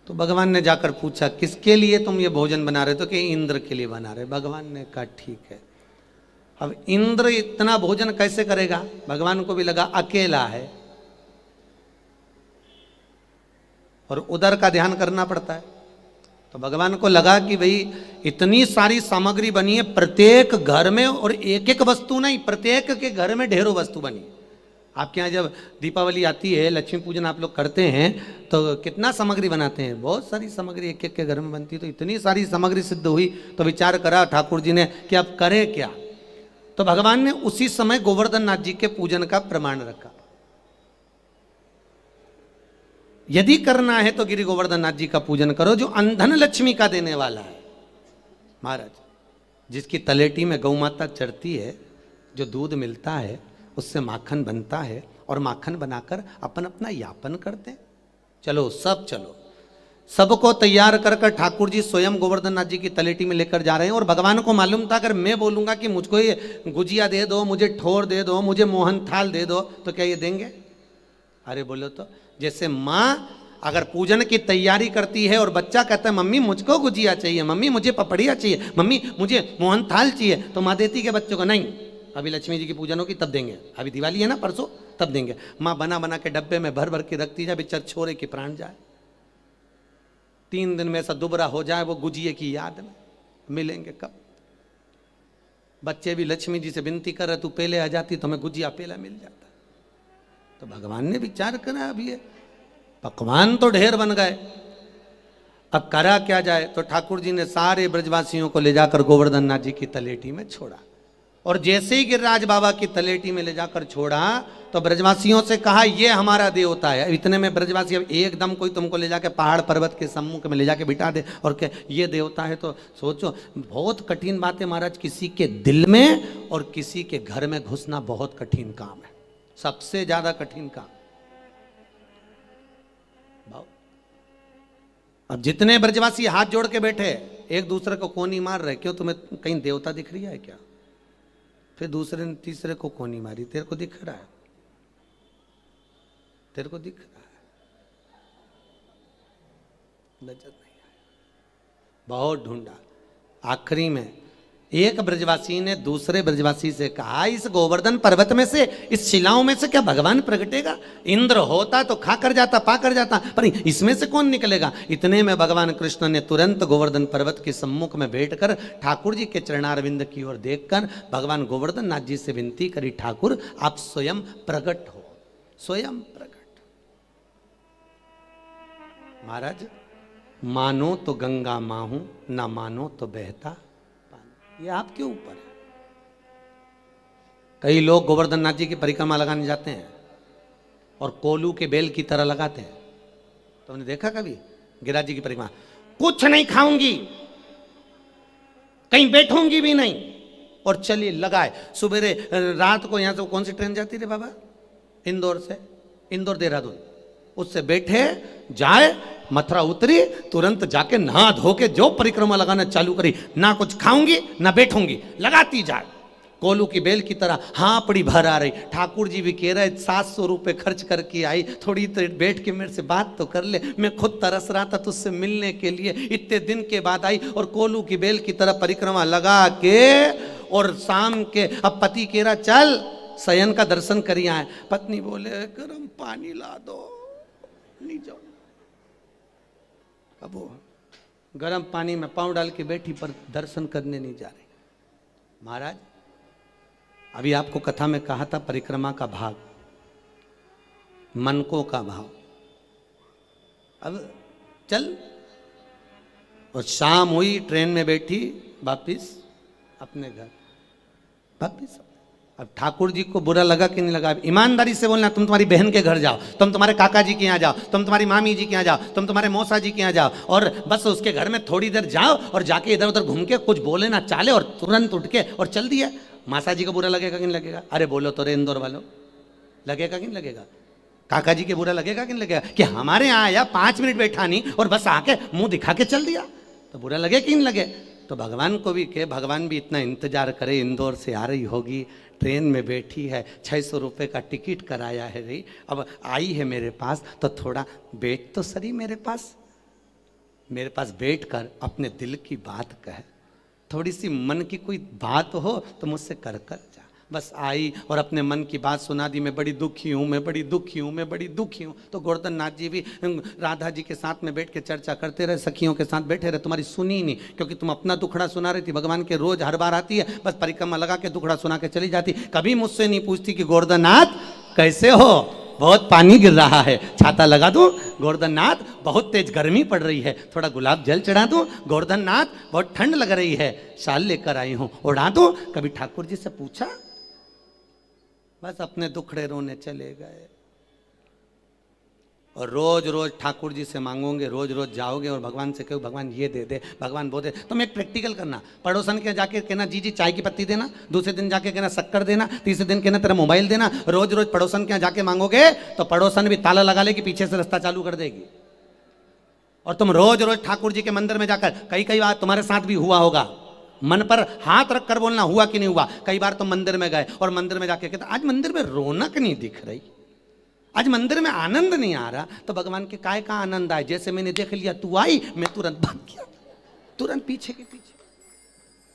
तो भगवान ने जाकर पूछा, किसके लिए तुम ये भोजन बना रहे? तो कि इंद्र के लिए बना रहे। भगवान ने कहा ठीक है। अब इंद्र इतना भोजन कैसे करेगा? भगवान को भी लगा अकेला है और उधर का ध्यान करना पड़ता है। तो भगवान को लगा कि भाई इतनी सारी सामग्री बनी है प्रत्येक घर में, और एक एक वस्तु नहीं, प्रत्येक के घर में ढेरों वस्तु बनी। आपके यहाँ जब दीपावली आती है, लक्ष्मी पूजन आप लोग करते हैं, तो कितना सामग्री बनाते हैं? बहुत सारी सामग्री एक एक के घर में बनती है। तो इतनी सारी सामग्री सिद्ध हुई तो विचार करा ठाकुर जी ने कि अब करें क्या। तो भगवान ने उसी समय गोवर्धन नाथ जी के पूजन का प्रमाण रखा। यदि करना है तो गिरि गोवर्धन नाथ जी का पूजन करो, जो अंधन लक्ष्मी का देने वाला है। महाराज, जिसकी तलेटी में गौ माता चढ़ती है, जो दूध मिलता है उससे माखन बनता है, और माखन बनाकर अपन अपना यापन करते हैं। चलो सब चलो, सबको तैयार कर कर ठाकुर जी स्वयं गोवर्धन नाथ जी की तलेटी में लेकर जा रहे हैं। और भगवान को मालूम था अगर मैं बोलूंगा कि मुझको ये गुजिया दे दो, मुझे ठोर दे दो, मुझे मोहन थाल दे दो, तो क्या ये देंगे? अरे बोलो तो, जैसे माँ अगर पूजन की तैयारी करती है और बच्चा कहता है मम्मी मुझको गुजिया चाहिए, मम्मी मुझे पपड़िया चाहिए, मम्मी मुझे मोहन थाल चाहिए, तो माँ देती के बच्चों को? नहीं, अभी लक्ष्मी जी की पूजन होगी तब देंगे, अभी दिवाली है ना परसों, तब देंगे। माँ बना बना के डब्बे में भर भर के रखती जाए, बेचार छोरे के प्राण जाए। 3 दिन में ऐसा दुबरा हो जाए वो गुजिये की याद में। मिलेंगे कब? बच्चे भी लक्ष्मी जी से विनती कर रहे, तू पहले आ जाती तो हमें गुजिया पहला मिल जाता। तो भगवान ने विचार करा, अब ये पकवान तो ढेर बन गए, अब करा क्या जाए। तो ठाकुर जी ने सारे ब्रजवासियों को ले जाकर गोवर्धन नाथ जी की तलेटी में छोड़ा, और जैसे ही गिरिराज बाबा की तलेटी में ले जाकर छोड़ा तो ब्रजवासियों से कहा ये हमारा देवता है। इतने में ब्रजवासी अब एकदम कोई तुमको ले जाके पहाड़ पर्वत के सम्मुख में ले जाके बिठा दे और के ये देवता है, तो सोचो बहुत कठिन बात है महाराज। किसी के दिल में और किसी के घर में घुसना बहुत कठिन काम है, सबसे ज्यादा कठिन काम। अब जितने ब्रजवासी हाथ जोड़ के बैठे एक दूसरे को कोनी मार रहे, क्यों तुम्हें कहीं देवता दिख रही है क्या? फिर दूसरे ने तीसरे को कोनी मारी, तेरे को दिख रहा है, तेरे को दिख रहा है, नजर नहीं आया, बहुत ढूंढा। आखिरी में एक ब्रजवासी ने दूसरे ब्रजवासी से कहा इस गोवर्धन पर्वत में से, इस शिलाओं में से क्या भगवान प्रगटेगा? इंद्र होता तो खा कर जाता, पा कर जाता, पर इसमें से कौन निकलेगा? इतने में भगवान कृष्ण ने तुरंत गोवर्धन पर्वत के सम्मुख में बैठकर ठाकुर जी के चरणारविंद की ओर देखकर भगवान गोवर्धन नाथ जी से विनती करी, ठाकुर आप स्वयं प्रकट हो, स्वयं प्रकट। महाराज, मानो तो गंगा माहू, ना मानो तो बहता, ये आपके ऊपर है। कई लोग गोवर्धन नाथ जी की परिक्रमा लगाने जाते हैं और कोलू के बेल की तरह लगाते हैं। तो हमने देखा कभी गिरिराज जी की परिक्रमा, कुछ नहीं खाऊंगी, कहीं बैठूंगी भी नहीं, और चलिए लगाए। सुबह रात को यहां से कौन सी ट्रेन जाती रे बाबा? इंदौर से, इंदौर देहरादून, उससे बैठे जाए, मथुरा उतरी, तुरंत जाके नहा धो के जो परिक्रमा लगाना चालू करी, ना कुछ खाऊंगी ना बैठूंगी, लगाती जाए कोलू की बेल की तरह। हाँ पड़ी भर आ रही। ठाकुर जी भी कह रहे 700 रुपए खर्च करके आई, थोड़ी देर बैठ के मेरे से बात तो कर ले, मैं खुद तरस रहा था तुझसे मिलने के लिए, इतने दिन के बाद आई और कोलू की बेल की तरह परिक्रमा लगा के, और शाम के अब पति कह रहा चल शयन का दर्शन करी आए। पत्नी बोले गर्म पानी ला दो, नहीं जाओ। अब वो गर्म पानी में पांव डाल के बैठी, पर दर्शन करने नहीं जा रही। महाराज, अभी आपको कथा में कहा था परिक्रमा का भाग, मनकों का भाव। अब चल, और शाम हुई, ट्रेन में बैठी, वापिस अपने घर वापिस। अब ठाकुर जी को बुरा लगा कि नहीं लगा? ईमानदारी से बोलना, तुम तुम्हारी बहन के घर जाओ, तुम तुम्हारे काका जी के यहाँ जाओ, तुम तुम्हारी मामी जी के यहाँ जाओ, तुम तुम्हारे मौसा जी के यहाँ जाओ, और बस उसके घर में थोड़ी देर जाओ और जाके इधर उधर घूम के कुछ बोले ना चाले, और तुरंत उठ के और चल दिया। मासा जी को बुरा लगेगा कि नहीं लगेगा? अरे बोलो तो रे इंदौर वालों, लगेगा कि नहीं लगेगा? काका जी के बुरा लगेगा कि नहीं लगेगा कि हमारे यहाँ आया 5 मिनट बैठा नहीं और बस आके मुंह दिखा के चल दिया? तो बुरा लगे कि नहीं लगे? तो भगवान को भी के भगवान भी इतना इंतजार करे, इंदौर से आ रही होगी, ट्रेन में बैठी है, 600 रुपये का टिकट कराया है रही, अब आई है मेरे पास, तो थोड़ा बैठ तो सही मेरे पास बैठ कर अपने दिल की बात कहे, थोड़ी सी मन की कोई बात हो तो मुझसे कर जा। बस आई और अपने मन की बात सुना दी, मैं बड़ी दुखी हूँ, मैं बड़ी दुखी हूँ, मैं बड़ी दुखी हूँ। तो गोवर्धन नाथ जी भी राधा जी के साथ में बैठ के चर्चा करते रहे, सखियों के साथ बैठे रहे, तुम्हारी सुनी नहीं, क्योंकि तुम अपना दुखड़ा सुना रही थी। भगवान के रोज हर बार आती है, बस परिक्रमा लगा के दुखड़ा सुना के चली जाती, कभी मुझसे नहीं पूछती कि गोवर्धन नाथ कैसे हो, बहुत पानी गिर रहा है, छाता लगा दूं? गोवर्धन नाथ बहुत तेज गर्मी पड़ रही है, थोड़ा गुलाब जल चढ़ा दूं? गोवर्धन नाथ बहुत ठंड लग रही है, शाल लेकर आई हूं, उड़ा दूं? कभी ठाकुर जी से पूछा? बस अपने दुखड़े रोने चले गए। और रोज रोज ठाकुर जी से मांगोगे, रोज रोज जाओगे और भगवान से कहो भगवान ये दे दे, भगवान वो दे। तुम एक प्रैक्टिकल करना, पड़ोसन के जाके कहना जी जी चाय की पत्ती देना, दूसरे दिन जाके कहना शक्कर देना, तीसरे दिन कहना तेरा मोबाइल देना। रोज रोज पड़ोसन के यहाँ जाके मांगोगे तो पड़ोसन भी ताला लगा लेगी, पीछे से रास्ता चालू कर देगी। और तुम रोज रोज ठाकुर जी के मंदिर में जाकर, कई कई बार तुम्हारे साथ भी हुआ होगा, मन पर हाथ रख कर बोलना हुआ कि नहीं हुआ। कई बार तुम मंदिर में गए और मंदिर में जाके कहते आज मंदिर में रौनक नहीं दिख रही, आज मंदिर में आनंद नहीं आ रहा। तो भगवान के काय का आनंद आए, जैसे मैंने देख लिया तू आई, मैं तुरंत भाग गया, तुरंत पीछे के पीछे।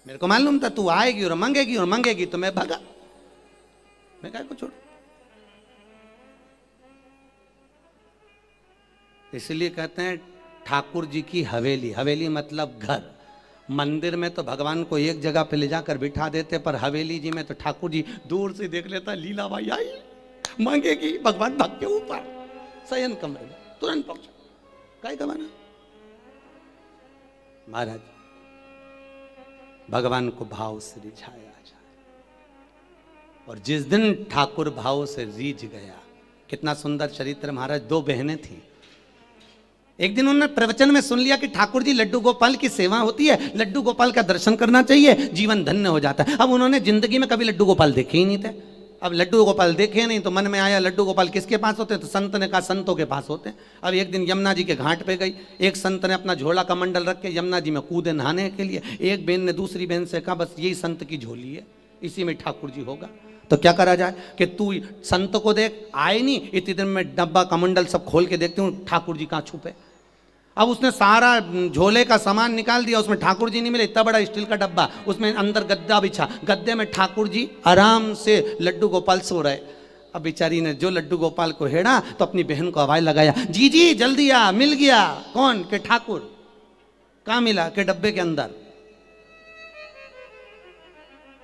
मेरे को मालूम था तू आएगी और मंगेगी तो मैं भागा, मैं काय को छोड़। इसलिए कहते हैं ठाकुर जी की हवेली, हवेली मतलब घर। मंदिर में तो भगवान को एक जगह पे ले जाकर बिठा देते, पर हवेली जी में तो ठाकुर जी दूर से देख लेता, लीला बाई आई, मांगेगी, भगवान भाग के ऊपर शयन कमरे में तुरंत पहुंचा। काय कमाना? महाराज भगवान को भाव से रिझाया जाए, और जिस दिन ठाकुर भाव से रीझ गया, कितना सुंदर चरित्र महाराज। दो बहनें थी, एक दिन उन्होंने प्रवचन में सुन लिया कि ठाकुर जी लड्डू गोपाल की सेवा होती है, लड्डू गोपाल का दर्शन करना चाहिए, जीवन धन्य हो जाता है। अब उन्होंने जिंदगी में कभी लड्डू गोपाल देखे ही नहीं थे। अब लड्डू गोपाल देखे नहीं तो मन में आया लड्डू गोपाल किसके पास होते हैं? तो संत ने कहा संतों के पास होते हैं। अब एक दिन यमुना जी के घाट पे गई, एक संत ने अपना झोला का मंडल रख के यमुना जी में कूदे नहाने के लिए। एक बहन ने दूसरी बहन से कहा बस यही संत की झोली है, इसी में ठाकुर जी होगा। तो क्या करा जाए कि तू संत को देख, आए नहीं, इतनी दिन में डब्बा कमंडल सब खोल के देखती हूँ ठाकुर जी कहाँ छुपे। अब उसने सारा झोले का सामान निकाल दिया, उसमें ठाकुर जी नहीं मिले, इतना बड़ा स्टील का डब्बा, उसमें अंदर गद्दा बिछा, गद्दे में ठाकुर जी आराम से लड्डू गोपाल सो रहे। अब बेचारी ने जो लड्डू गोपाल को हेड़ा तो अपनी बहन को आवाज लगाया, जी जी जल्दी आ, मिल गया। कौन? के ठाकुर। कहाँ मिला? के डब्बे के अंदर।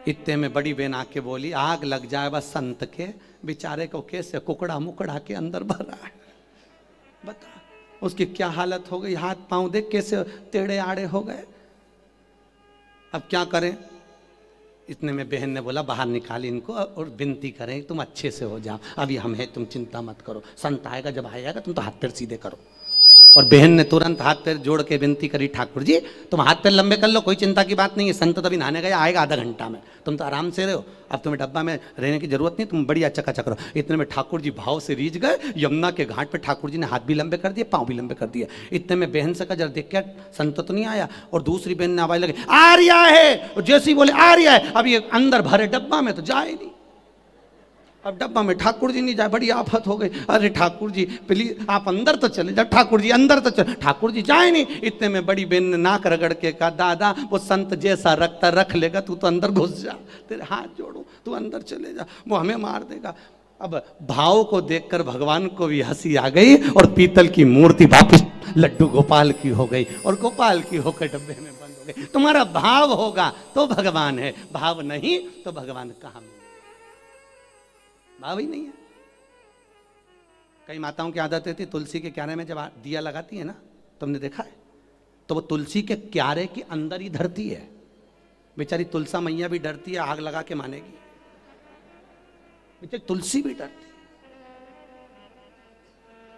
इतने में बड़ी बहन आके बोली आग लग जाए बस संत के, बेचारे को कैसे कुकड़ा मुकड़ा के अंदर भरा है, बता उसकी क्या हालत हो गई, हाथ पांव देख कैसे टेढ़े आड़े हो गए। अब क्या करें? इतने में बहन ने बोला बाहर निकाल इनको और विनती करें तुम अच्छे से हो जाओ, अभी हम हैं, तुम चिंता मत करो, संत आएगा, जब आएगा तुम तो हाथ पैर सीधे करो। और बहन ने तुरंत हाथ पैर जोड़ के विनती करी, ठाकुर जी तुम हाथ पैर लंबे कर लो, कोई चिंता की बात नहीं है, संत तभी नहाने गया, आएगा आधा घंटा में, तुम तो आराम से रहो, अब तुम्हें डब्बा में रहने की जरूरत नहीं, तुम बढ़िया चकाचक रहो। इतने में ठाकुर जी भाव से रीझ गए, यमुना के घाट पे ठाकुर जी ने हाथ भी लंबे कर दिए, पाँव भी लंबे कर दिए। इतने में बहन से कहा जरा देख क्या संत तो नहीं आया, और दूसरी बहन ने आवाज लगे आ रहा है, और जैसे ही बोले आ रहा है, अब ये अंदर भरे डब्बा में तो जाए नहीं, अब डब्बा में ठाकुर जी नहीं जाए, बड़ी आफत हो गई। अरे ठाकुर जी प्लीज आप अंदर तो चले जाओ, ठाकुर जी अंदर तो चले, ठाकुर जी जाए नहीं। इतने में बड़ी बहन ने नाक रगड़ के कहा दादा वो संत जैसा रखता रख लेगा, तू तो अंदर घुस जा, तेरे हाथ जोड़ू, तू अंदर चले जा, वो हमें मार देगा। अब भाव को देखकर भगवान को भी हंसी आ गई, और पीतल की मूर्ति वापिस लड्डू गोपाल की हो गई, और गोपाल की होकर डब्बे में बंद हो गई। तुम्हारा भाव होगा तो भगवान है, भाव नहीं तो भगवान कहाँ? भाव ही नहीं है। कई माताओं की आदत रहती, तुलसी के क्यारे में जब दिया लगाती है ना, तुमने देखा है, तो वो तुलसी के क्यारे के अंदर ही धरती है। बेचारी तुलसा मैया भी डरती है, आग लगा के मानेगी, बेचारी तुलसी भी डरती।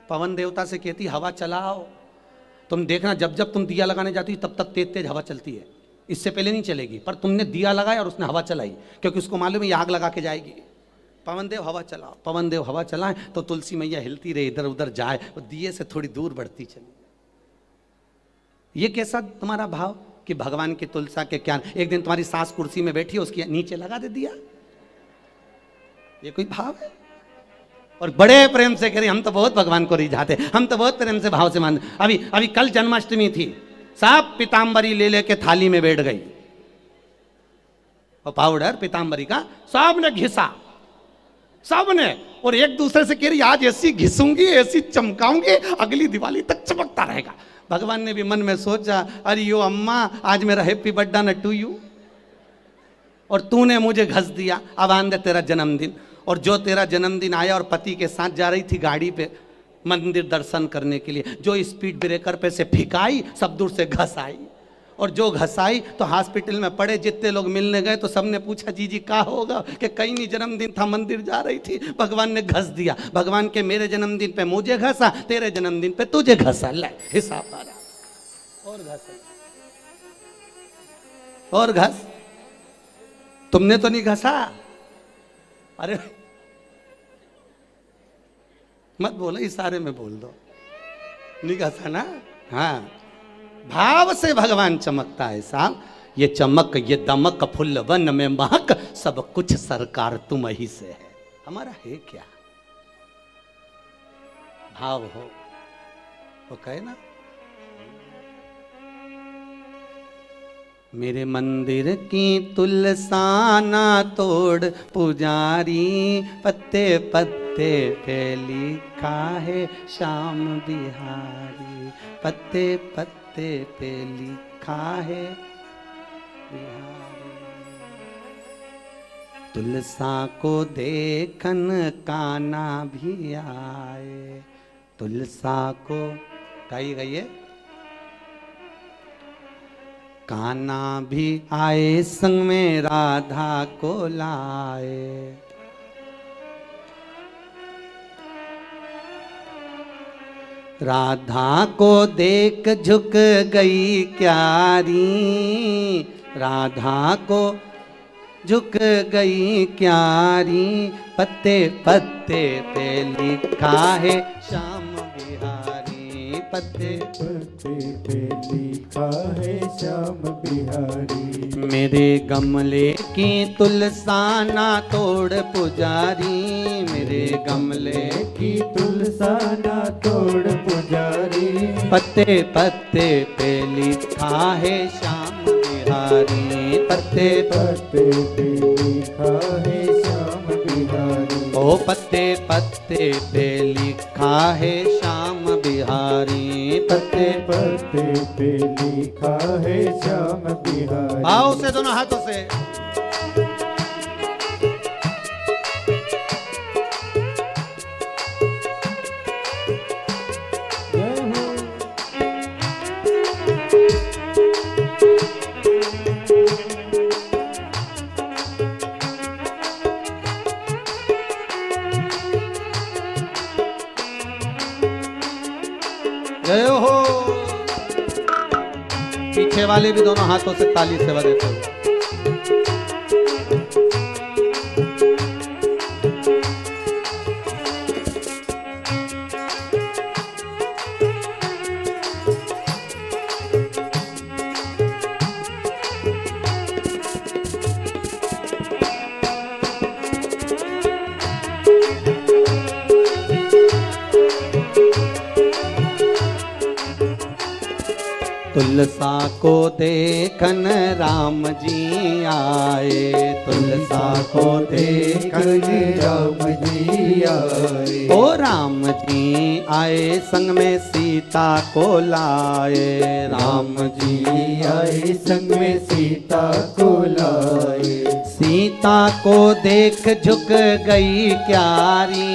पवन देवता से कहती हवा चलाओ, तुम देखना जब जब तुम दिया लगाने जाती हो तब तक तेज तेज हवा चलती है, इससे पहले नहीं चलेगी, पर तुमने दिया लगाया और उसने हवा चलाई, क्योंकि उसको मालूम है ये आग लगा के जाएगी। पवन देव हवा चलाओ, पवन देव हवा चलाएं, तो तुलसी मैया हिलती रहे, इधर उधर जाए, और दिए से थोड़ी दूर बढ़ती चली। ये कैसा तुम्हारा भाव कि भगवान की तुलसा के क्या? एक दिन तुम्हारी सास कुर्सी में बैठी है, उसकी नीचे लगा दे दिया, ये कोई भाव है? और बड़े प्रेम से कह रही हम तो बहुत भगवान को रिझाते, हम तो बहुत प्रेम से भाव से मानते। अभी कल जन्माष्टमी थी, सब पीताम्बरी ले लेके थाली में बैठ गई, और पाउडर पीताम्बरी का सबने घिसा, सबने। और एक दूसरे से कह रही आज ऐसी घिसूंगी, ऐसी चमकाऊंगी, अगली दिवाली तक चमकता रहेगा। भगवान ने भी मन में सोचा, अरे यो अम्मा, आज मेरा हैप्पी बर्थडे न टू यू, और तूने मुझे घस दिया, अब आंदे तेरा जन्मदिन। और जो तेरा जन्मदिन आया और पति के साथ जा रही थी गाड़ी पे मंदिर दर्शन करने के लिए, जो स्पीड ब्रेकर पे से फिकाई, सब दूर से घस आई। और जो घसाई तो हॉस्पिटल में पड़े, जितने लोग मिलने गए तो सबने पूछा जी जी क्या होगा, कि कहीं नहीं, जन्मदिन था, मंदिर जा रही थी, भगवान ने घस दिया। भगवान के मेरे जन्मदिन पे मुझे घसा, तेरे जन्मदिन पे तुझे घसा, ले हिसाब आ रहा। और घस, और घस, तुमने तो नहीं घसा। अरे मत बोलो, इशारे में बोल दो, नहीं घसा ना। हाँ, भाव से भगवान चमकता है साहब। ये चमक, ये दमक, फुल वन में महक, सब कुछ सरकार तुम ही से है। हमारा है क्या? भाव हो, वो कहे ना, मेरे मंदिर की तुलसाना तोड़ पुजारी, पत्ते पत्ते पे लिखा है श्याम बिहारी, पत्ते पत्ते पे लिखा है बिहारी। तुलसा को देखन काना भी आए, तुलसा को गाई गई है, काना भी आए संग में राधा को लाए। राधा को देख झुक गई क्यारी, राधा को झुक गई क्यारी, पत्ते पत्ते पे लिखा है श्याम बिहारी, पत्ते पत्ते पे लिखा है श्याम बिहारी। मेरे गमले की तुलसाना तोड़ पुजारी, मेरे गमले की तुलसाना तोड़ पुजारी, पत्ते पत्ते पे लिखा है श्याम बिहारी, पत्ते पत्ते पे लिखा है श्याम बिहारी। ओ पत्ते पत्ते पे लिखा है श्याम बिहारी, पत्ते पत्ते पे लिखा है श्याम बिहारी। आओ से दोनों हाथों से। जय हो। पीछे वाले भी दोनों हाथों से ताली से बजाते हो। तुलसा को देखन राम जी आए, तुलसा को देखन राम जी आए। ओ राम जी आए संग में सीता को लाए, राम जी आए संग में सीता को लाए। सीता को देख झुक गई क्यारी,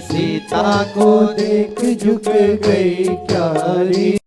सीता को देख झुक गई क्यारी,